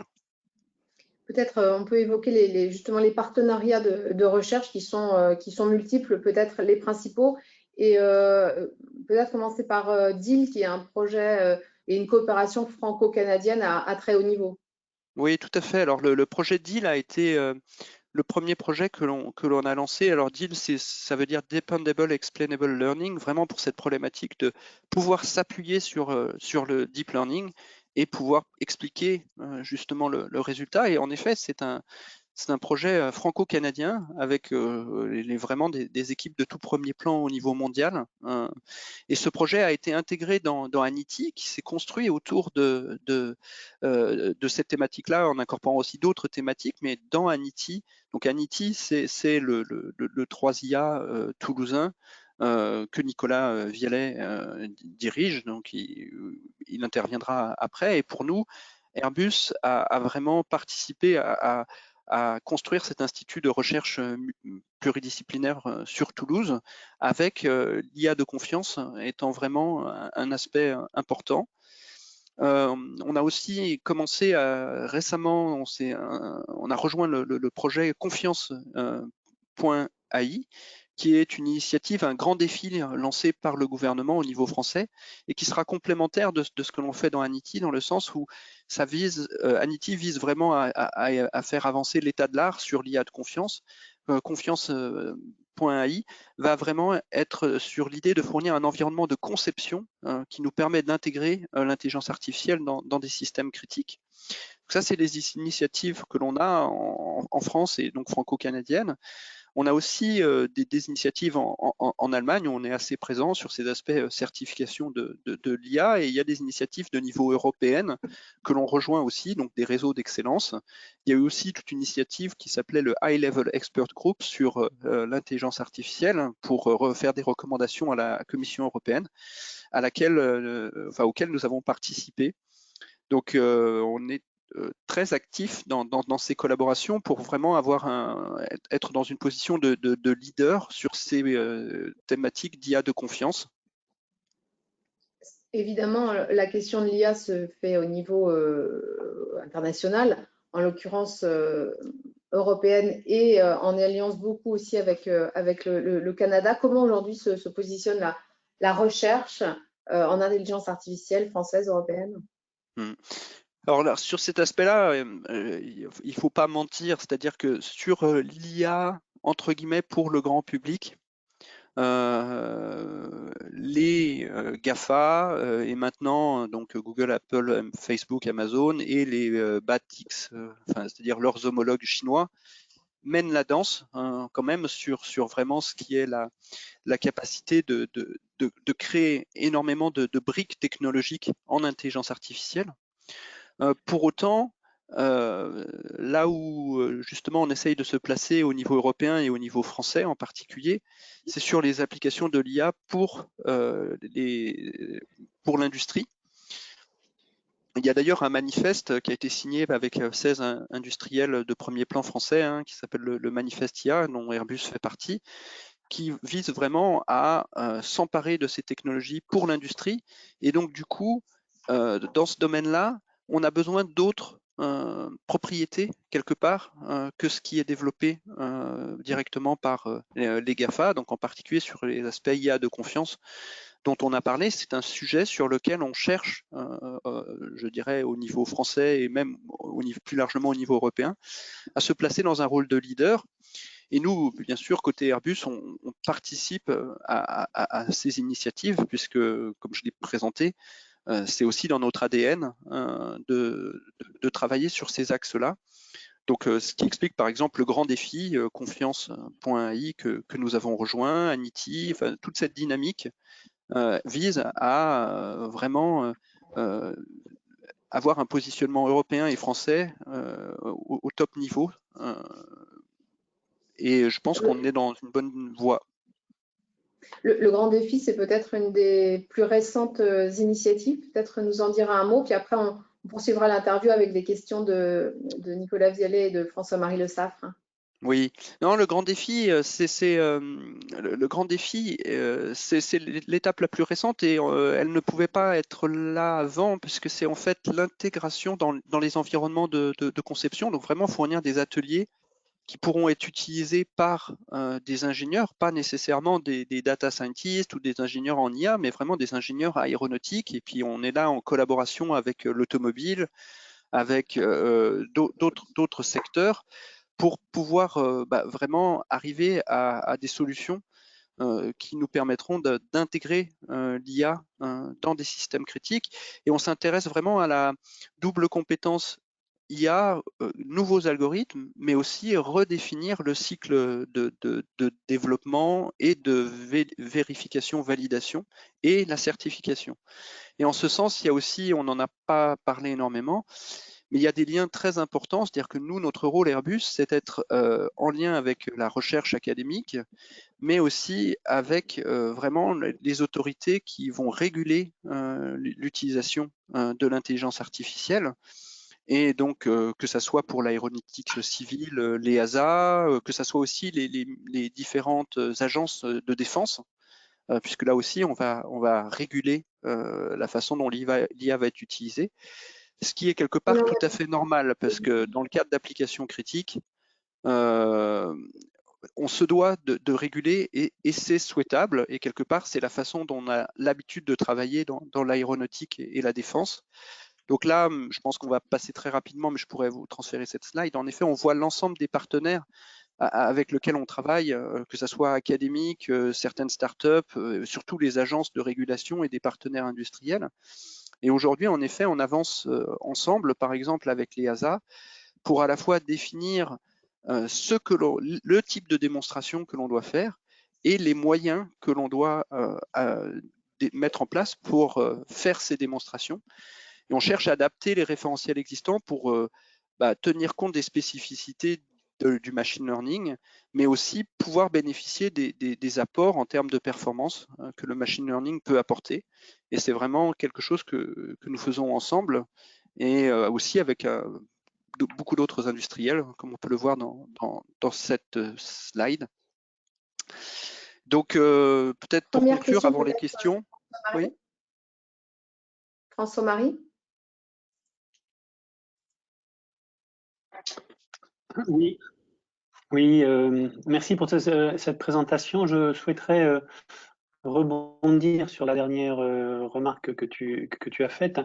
Peut-être on peut évoquer justement les partenariats de recherche qui sont multiples, peut-être les principaux, et peut-être commencer par DEAL, qui est un projet et une coopération franco-canadienne à très haut niveau. Oui, tout à fait. Alors le projet DEAL a été le premier projet que l'on a lancé. Alors DEAL, ça veut dire Dependable Explainable Learning, vraiment pour cette problématique de pouvoir s'appuyer sur le deep learning et pouvoir expliquer justement le résultat. Et en effet, c'est un projet franco-canadien avec vraiment des équipes de tout premier plan au niveau mondial. Et ce projet a été intégré dans Anity, qui s'est construit autour de cette thématique-là, en incorporant aussi d'autres thématiques, mais dans Anity. Donc Anity, c'est le 3IA toulousain que Nicolas Vialet dirige, donc il interviendra après. Et pour nous, Airbus a vraiment participé à construire cet institut de recherche pluridisciplinaire sur Toulouse, avec l'IA de confiance étant vraiment un aspect important. On a aussi commencé récemment, on a rejoint le projet confiance.ai, qui est une initiative, un grand défi lancé par le gouvernement au niveau français et qui sera complémentaire de ce que l'on fait dans Anity, dans le sens où Anity vise vraiment à faire avancer l'état de l'art sur l'IA de confiance. Confiance.ai va vraiment être sur l'idée de fournir un environnement de conception qui nous permet d'intégrer l'intelligence artificielle dans des systèmes critiques. Donc ça, c'est les initiatives que l'on a en France et donc franco-canadiennes. On a aussi des initiatives en Allemagne où on est assez présent sur ces aspects certification de l'IA, et il y a des initiatives de niveau européen que l'on rejoint aussi, donc des réseaux d'excellence. Il y a eu aussi toute une initiative qui s'appelait le High Level Expert Group sur l'intelligence artificielle pour refaire des recommandations à la Commission européenne, auquel nous avons participé. Donc on est très actif dans ces collaborations pour vraiment être dans une position de leader sur ces thématiques d'IA de confiance. Évidemment, la question de l'IA se fait au niveau international, en l'occurrence européenne, et en alliance beaucoup aussi avec le Canada. Comment aujourd'hui se positionne la recherche en intelligence artificielle française, européenne? Alors là, sur cet aspect-là, il ne faut pas mentir, c'est-à-dire que sur l'IA, entre guillemets, pour le grand public, les GAFA et maintenant donc Google, Apple, Facebook, Amazon et les BATX, c'est-à-dire leurs homologues chinois, mènent la danse quand même sur vraiment ce qui est la capacité de créer énormément de briques technologiques en intelligence artificielle. Pour autant, là où justement on essaye de se placer au niveau européen et au niveau français en particulier, c'est sur les applications de l'IA pour l'industrie. Il y a d'ailleurs un manifeste qui a été signé avec 16 industriels de premier plan français, hein, qui s'appelle le manifeste IA, dont Airbus fait partie, qui vise vraiment à s'emparer de ces technologies pour l'industrie. Et donc, du coup, dans ce domaine-là, on a besoin d'autres propriétés, quelque part, que ce qui est développé directement par les GAFA, donc en particulier sur les aspects IA de confiance dont on a parlé. C'est un sujet sur lequel on cherche, je dirais, au niveau français et même plus largement au niveau européen, à se placer dans un rôle de leader. Et nous, bien sûr, côté Airbus, on participe à ces initiatives, puisque, comme je l'ai présenté, c'est aussi dans notre ADN de travailler sur ces axes-là. Donc, ce qui explique par exemple le grand défi confiance.ai que nous avons rejoint, Anity, enfin, toute cette dynamique vise à vraiment avoir un positionnement européen et français au top niveau. Et je pense qu'on est dans une bonne voie. Le grand défi, c'est peut-être une des plus récentes initiatives. Peut-être nous en dira un mot, puis après on poursuivra l'interview avec des questions de Nicolas Vialet et de François-Marie Le Saffre. Oui, non, le grand défi, le grand défi, c'est l'étape la plus récente et elle ne pouvait pas être là avant puisque c'est en fait l'intégration dans les environnements de conception. Donc vraiment fournir des ateliers qui pourront être utilisés par des ingénieurs, pas nécessairement des data scientists ou des ingénieurs en IA, mais vraiment des ingénieurs aéronautiques. Et puis on est là en collaboration avec l'automobile, avec d'autres secteurs pour pouvoir vraiment arriver à des solutions qui nous permettront d'intégrer l'IA dans des systèmes critiques. Et on s'intéresse vraiment à la double compétence IA, nouveaux algorithmes, mais aussi redéfinir le cycle de développement et de vérification, validation et la certification. Et en ce sens, il y a aussi, on n'en a pas parlé énormément, mais il y a des liens très importants, c'est-à-dire que nous, notre rôle Airbus, c'est d'être en lien avec la recherche académique, mais aussi avec vraiment les autorités qui vont réguler l'utilisation de l'intelligence artificielle. Et donc, que ça soit pour l'aéronautique civile, l'EASA, que ça soit aussi les différentes agences de défense, puisque là aussi, on va réguler la façon dont l'IA va être utilisée. Ce qui est quelque part tout à fait normal, parce que dans le cadre d'applications critiques, on se doit de réguler et c'est souhaitable. Et quelque part, c'est la façon dont on a l'habitude de travailler dans l'aéronautique et la défense. Donc là, je pense qu'on va passer très rapidement, mais je pourrais vous transférer cette slide. En effet, on voit l'ensemble des partenaires avec lesquels on travaille, que ce soit académique, certaines startups, surtout les agences de régulation et des partenaires industriels. Et aujourd'hui, en effet, on avance ensemble, par exemple avec l'EASA, pour à la fois définir le type de démonstration que l'on doit faire et les moyens que l'on doit mettre en place pour faire ces démonstrations. Et on cherche à adapter les référentiels existants pour tenir compte des spécificités du machine learning, mais aussi pouvoir bénéficier des apports en termes de performance que le machine learning peut apporter. Et c'est vraiment quelque chose que nous faisons ensemble et aussi avec beaucoup d'autres industriels, comme on peut le voir dans cette slide. Donc, peut-être pour Première conclure question, avant les questions. Oui. François-Marie. Oui, oui, merci pour cette présentation. Je souhaiterais rebondir sur la dernière remarque que tu as faite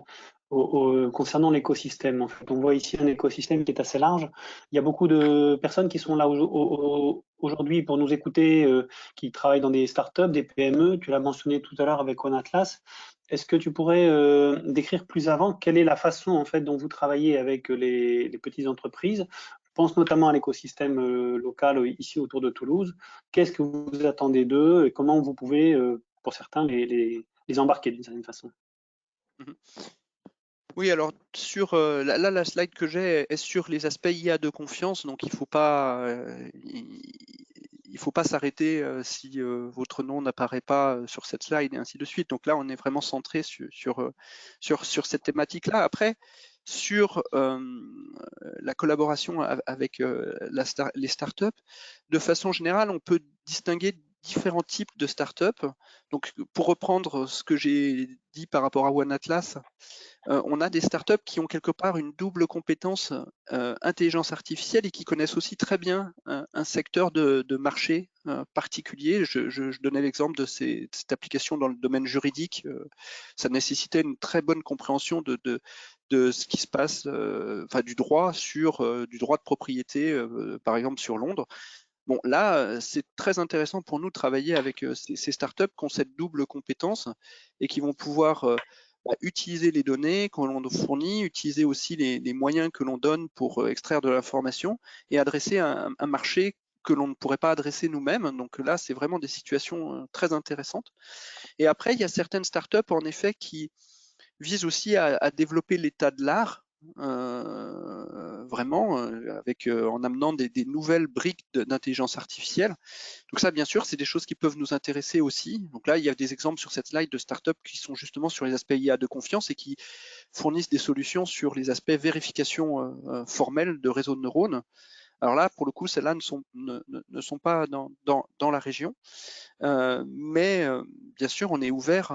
concernant l'écosystème. En fait, on voit ici un écosystème qui est assez large. Il y a beaucoup de personnes qui sont là aujourd'hui pour nous écouter, qui travaillent dans des startups, des PME. Tu l'as mentionné tout à l'heure avec OneAtlas. Est-ce que tu pourrais décrire plus avant quelle est la façon en fait dont vous travaillez avec les petites entreprises? Je pense notamment à l'écosystème local ici autour de Toulouse. Qu'est-ce que vous attendez d'eux et comment vous pouvez, pour certains, les embarquer d'une certaine façon? Oui, alors sur là, la slide que j'ai est sur les aspects IA de confiance, donc il il ne faut pas s'arrêter si votre nom n'apparaît pas sur cette slide et ainsi de suite. Donc là, on est vraiment centré sur cette thématique-là. Après, sur la collaboration avec les startups, de façon générale, on peut distinguer différents types de startups. Donc, pour reprendre ce que j'ai dit par rapport à One Atlas, on a des startups qui ont quelque part une double compétence intelligence artificielle et qui connaissent aussi très bien un secteur de marché particulier. Je donnais l'exemple de cette application dans le domaine juridique. Ça nécessitait une très bonne compréhension de ce qui se passe, enfin du droit du droit de propriété, par exemple sur Londres. Bon, là, c'est très intéressant pour nous de travailler avec ces startups qui ont cette double compétence et qui vont pouvoir utiliser les données que l'on fournit, utiliser aussi les moyens que l'on donne pour extraire de l'information et adresser un marché que l'on ne pourrait pas adresser nous-mêmes. Donc là, c'est vraiment des situations très intéressantes. Et après, il y a certaines startups, en effet, qui visent aussi à développer l'état de l'art, vraiment, en amenant des nouvelles briques d'intelligence artificielle. Donc ça, bien sûr, c'est des choses qui peuvent nous intéresser aussi. Donc là, il y a des exemples sur cette slide de startups qui sont justement sur les aspects IA de confiance et qui fournissent des solutions sur les aspects vérification formelle de réseaux de neurones. Alors là, pour le coup, celles-là ne sont pas dans la région. Mais bien sûr, on est ouvert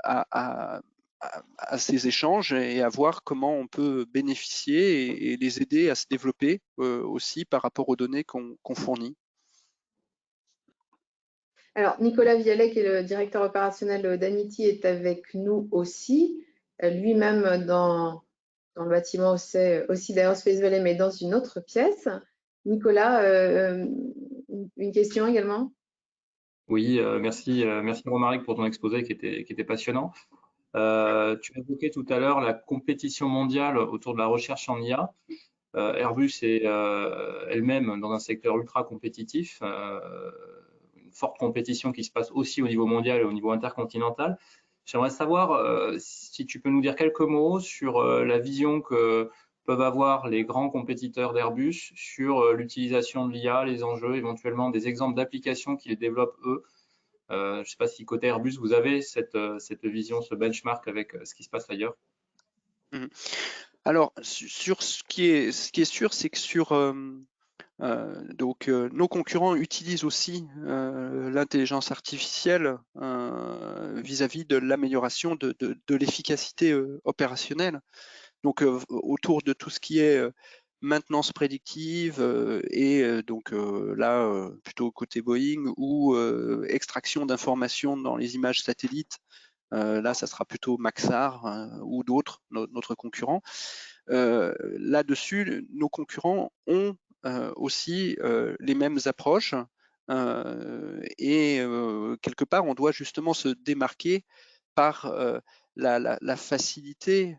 à ces échanges et à voir comment on peut bénéficier et les aider à se développer aussi par rapport aux données qu'on fournit. Alors, Nicolas Vialet, qui est le directeur opérationnel d'Amity, est avec nous aussi, lui-même dans le bâtiment aussi d'Aerospace Valley, mais dans une autre pièce. Nicolas, une question également? Oui, merci Romaric pour ton exposé qui était passionnant. Tu as évoqué tout à l'heure la compétition mondiale autour de la recherche en IA. Airbus est elle-même dans un secteur ultra compétitif, une forte compétition qui se passe aussi au niveau mondial et au niveau intercontinental. J'aimerais savoir si tu peux nous dire quelques mots sur la vision que peuvent avoir les grands compétiteurs d'Airbus sur l'utilisation de l'IA, les enjeux, éventuellement des exemples d'applications qu'ils développent eux. Je ne sais pas si côté Airbus, vous avez cette vision, ce benchmark avec ce qui se passe ailleurs. Alors, sur ce qui est sûr, c'est que sur nos concurrents utilisent aussi l'intelligence artificielle vis-à-vis de l'amélioration de l'efficacité opérationnelle. Donc, autour de tout ce qui est maintenance prédictive donc là, plutôt côté Boeing ou extraction d'informations dans les images satellites. Là, ça sera plutôt Maxar ou d'autres, notre concurrent. Là-dessus, nos concurrents ont aussi les mêmes approches et quelque part, on doit justement se démarquer par la facilité,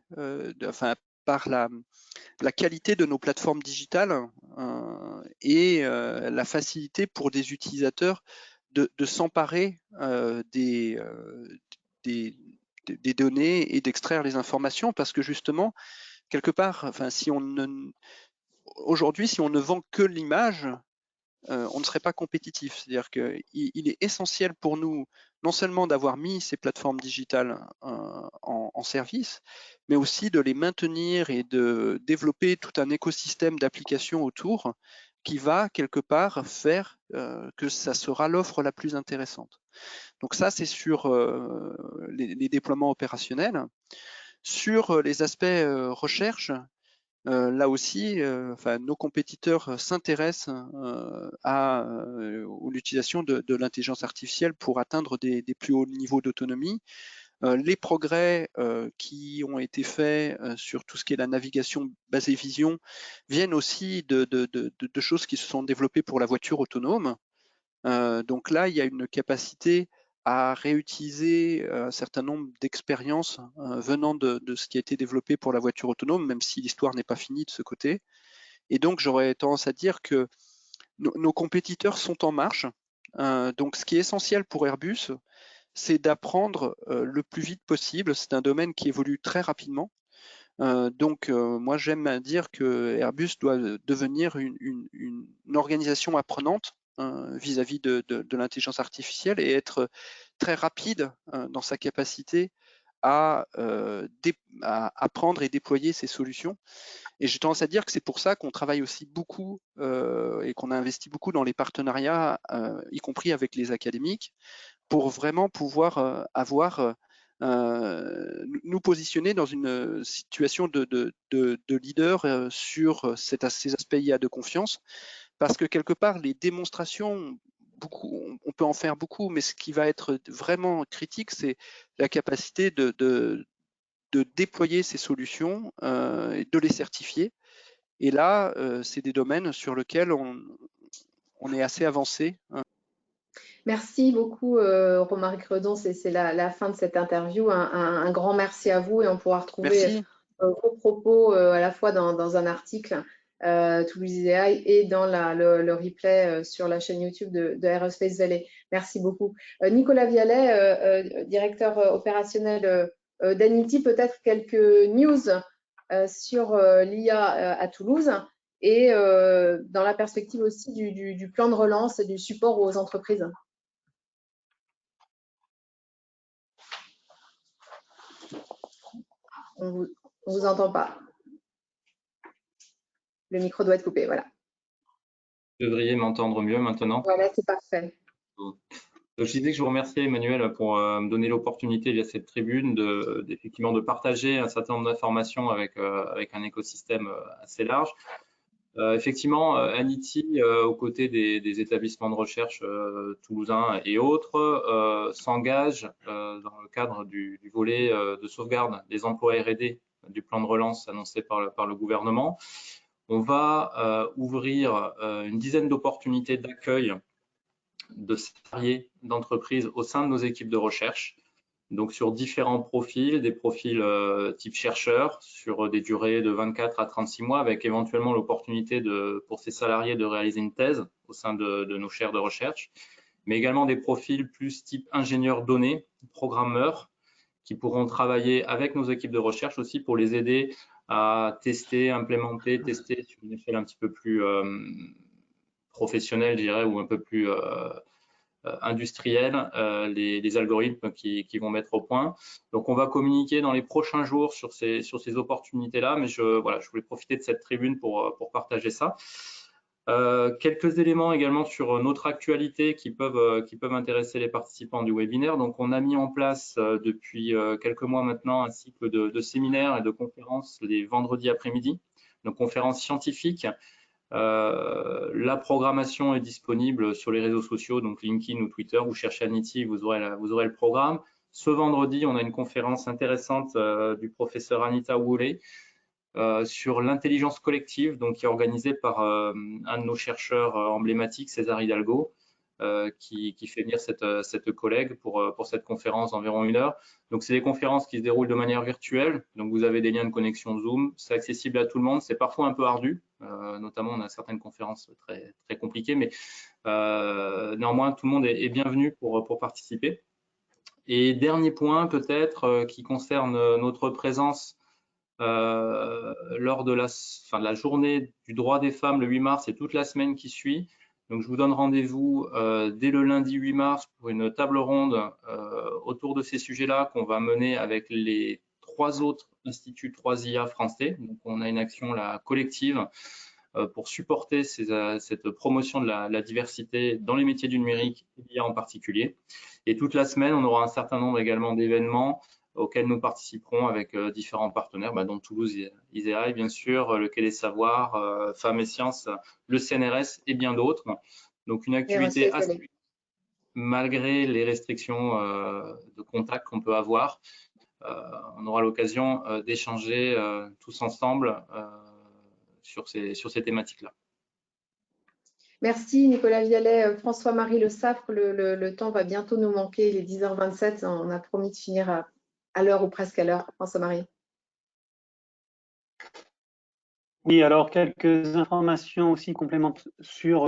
par la qualité de nos plateformes digitales et la facilité pour des utilisateurs de s'emparer des données et d'extraire les informations parce que justement, quelque part, enfin, aujourd'hui, si on ne vend que l'image, on ne serait pas compétitif. C'est-à-dire qu'il est essentiel pour nous non seulement d'avoir mis ces plateformes digitales en service, mais aussi de les maintenir et de développer tout un écosystème d'applications autour qui va quelque part faire que ça sera l'offre la plus intéressante. Donc ça, c'est sur les déploiements opérationnels. Sur les aspects recherche, là aussi, nos compétiteurs s'intéressent à l'utilisation de l'intelligence artificielle pour atteindre des plus hauts niveaux d'autonomie. Les progrès qui ont été faits sur tout ce qui est la navigation basée vision viennent aussi de choses qui se sont développées pour la voiture autonome. Donc là, il y a une capacité à réutiliser un certain nombre d'expériences venant de ce qui a été développé pour la voiture autonome, même si l'histoire n'est pas finie de ce côté. Et donc, j'aurais tendance à dire que nos compétiteurs sont en marche. Donc, ce qui est essentiel pour Airbus, c'est d'apprendre le plus vite possible. C'est un domaine qui évolue très rapidement. Donc, moi, j'aime dire que Airbus doit devenir une organisation apprenante vis-à-vis de l'intelligence artificielle et être très rapide dans sa capacité à apprendre et déployer ces solutions. Et j'ai tendance à dire que c'est pour ça qu'on travaille aussi beaucoup et qu'on a investi beaucoup dans les partenariats, y compris avec les académiques, pour vraiment pouvoir nous positionner dans une situation de leader sur ces aspects IA de confiance, parce que quelque part, les démonstrations, on peut en faire beaucoup, mais ce qui va être vraiment critique, c'est la capacité de déployer ces solutions et de les certifier. Et là, c'est des domaines sur lesquels on est assez avancé. Merci beaucoup, Romaric Redon. C'est la fin de cette interview. Un grand merci à vous et on pourra retrouver vos propos à la fois dans un article Toulouse AI et dans le replay sur la chaîne YouTube de Aerospace Valley. Merci beaucoup. Nicolas Vialet, directeur opérationnel d'Anity, peut-être quelques news sur l'IA à Toulouse et dans la perspective aussi du plan de relance et du support aux entreprises. On vous entend pas. Le micro doit être coupé, voilà. Vous devriez m'entendre mieux maintenant. Voilà, c'est parfait. Je disais que je vous remerciais, Emmanuel, pour me donner l'opportunité via cette tribune effectivement de partager un certain nombre d'informations avec un écosystème assez large. Effectivement, Anity, aux côtés des établissements de recherche toulousains et autres, s'engage dans le cadre du volet de sauvegarde des emplois R&D du plan de relance annoncé par le gouvernement. On va ouvrir une dizaine d'opportunités d'accueil de salariés d'entreprises au sein de nos équipes de recherche, donc sur différents profils, des profils type chercheur, sur des durées de 24 à 36 mois, avec éventuellement l'opportunité pour ces salariés de réaliser une thèse au sein de nos chaires de recherche, mais également des profils plus type ingénieur données, programmeurs, qui pourront travailler avec nos équipes de recherche aussi pour les aider à tester, implémenter, tester sur une échelle un petit peu plus professionnelle, je dirais, ou un peu plus industriels, les algorithmes qui vont mettre au point. Donc, on va communiquer dans les prochains jours sur ces opportunités-là, mais je voulais profiter de cette tribune pour partager ça. Quelques éléments également sur notre actualité qui peuvent intéresser les participants du webinaire. Donc, on a mis en place depuis quelques mois maintenant un cycle de séminaires et de conférences les vendredis après-midi, donc conférences scientifiques. La programmation est disponible sur les réseaux sociaux, donc LinkedIn ou Twitter. Vous cherchez Anity, vous aurez le programme. Ce vendredi, on a une conférence intéressante du professeur Anita Woolley sur l'intelligence collective, donc qui est organisée par un de nos chercheurs emblématiques, César Hidalgo, qui fait venir cette collègue pour cette conférence d'environ 1 heure. Donc, c'est des conférences qui se déroulent de manière virtuelle. Donc, vous avez des liens de connexion Zoom. C'est accessible à tout le monde. C'est parfois un peu ardu. Notamment, on a certaines conférences très, très compliquées, mais néanmoins, tout le monde est bienvenu pour participer. Et dernier point, peut-être, qui concerne notre présence lors de la journée du droit des femmes le 8 mars et toute la semaine qui suit. Donc, je vous donne rendez-vous dès le lundi 8 mars pour une table ronde autour de ces sujets-là qu'on va mener avec les 3 autres instituts 3IA français. Donc, on a une action collective pour supporter cette promotion de la diversité dans les métiers du numérique et l'IA en particulier. Et toute la semaine, on aura un certain nombre également d'événements auxquels nous participerons avec différents partenaires, dont Toulouse ISEAI, bien sûr, le Quai des Savoirs, Femmes et Sciences, le CNRS et bien d'autres. Donc, une activité assez, malgré les restrictions de contact qu'on peut avoir. On aura l'occasion d'échanger tous ensemble sur ces thématiques-là. Merci Nicolas Vialet. François-Marie Le Saffre, le temps va bientôt nous manquer, il est 10h27, on a promis de finir à l'heure ou presque à l'heure. François-Marie. Oui, alors quelques informations aussi complémentaires sur,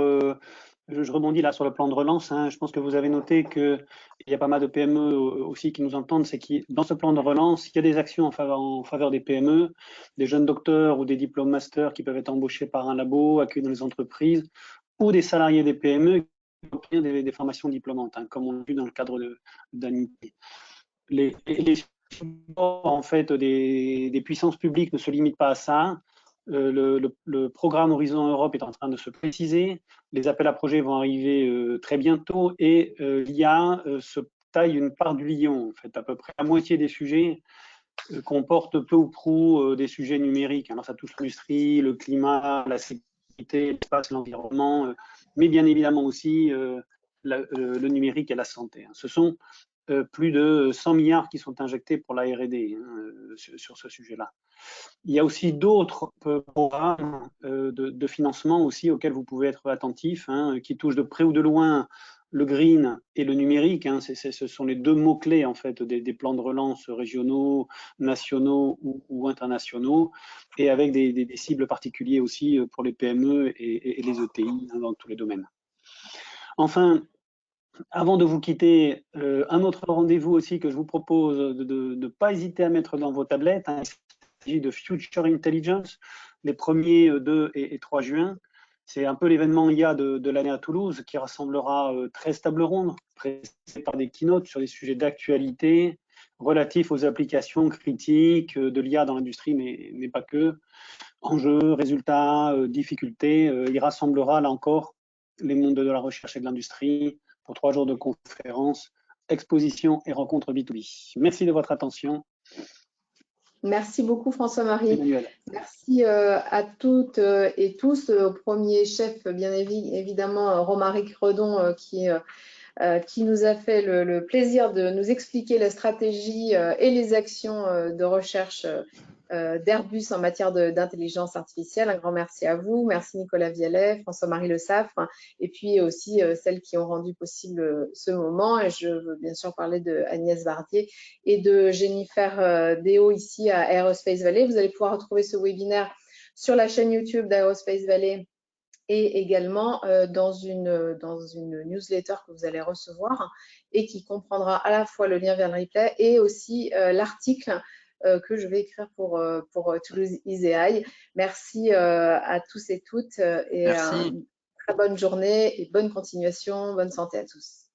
je rebondis là sur le plan de relance. Je pense que vous avez noté qu'il y a pas mal de PME aussi qui nous entendent. C'est que dans ce plan de relance, il y a des actions en faveur des PME, des jeunes docteurs ou des diplômes master qui peuvent être embauchés par un labo, accueillis dans les entreprises, ou des salariés des PME obtenir des formations diplômantes, hein, comme on l'a vu dans le cadre d'ANITI. Les supports en fait, des puissances publiques ne se limitent pas à ça. Le programme Horizon Europe est en train de se préciser. Les appels à projets vont arriver très bientôt et l'IA se taille une part du lion. En fait, à peu près la moitié des sujets comportent peu ou prou des sujets numériques. Alors ça touche l'industrie, le climat, la sécurité, l'espace, l'environnement, mais bien évidemment aussi le numérique et la santé. Ce sont plus de 100 milliards qui sont injectés pour la R&D sur ce sujet-là. Il y a aussi d'autres programmes de financement aussi auxquels vous pouvez être attentifs, hein, qui touchent de près ou de loin le green et le numérique. Hein, ce sont les deux mots-clés en fait des plans de relance régionaux, nationaux ou internationaux, et avec des cibles particulières aussi pour les PME et les ETI, hein, dans tous les domaines. Enfin, avant de vous quitter, un autre rendez-vous aussi que je vous propose de ne pas hésiter à mettre dans vos tablettes, hein, il s'agit de Future Intelligence, les 1er, 2 et 3 juin. C'est un peu l'événement IA de l'année à Toulouse qui rassemblera 13 tables rondes précédées par des keynotes sur des sujets d'actualité relatifs aux applications critiques de l'IA dans l'industrie, mais pas que. Enjeux, résultats, difficultés. Il rassemblera là encore les mondes de la recherche et de l'industrie pour 3 jours de conférences, expositions et rencontres B2B. Merci de votre attention. Merci beaucoup François-Marie. Emmanuel. Merci à toutes et tous. Au premier chef, bien évidemment, Romaric Redon qui nous a fait le plaisir de nous expliquer la stratégie et les actions de recherche d'Airbus en matière d'intelligence artificielle. Un grand merci à vous. Merci Nicolas Vialet, François-Marie Le Saffre, et puis aussi celles qui ont rendu possible ce moment. Et je veux bien sûr parler de Agnès Vardier et de Jennifer Deo ici à Aerospace Valley. Vous allez pouvoir retrouver ce webinaire sur la chaîne YouTube d'Aerospace Valley et également dans une newsletter que vous allez recevoir et qui comprendra à la fois le lien vers le replay et aussi l'article que je vais écrire pour Toulouse ISEAI. Merci à tous et toutes et Merci. très bonne journée et bonne continuation, bonne santé à tous.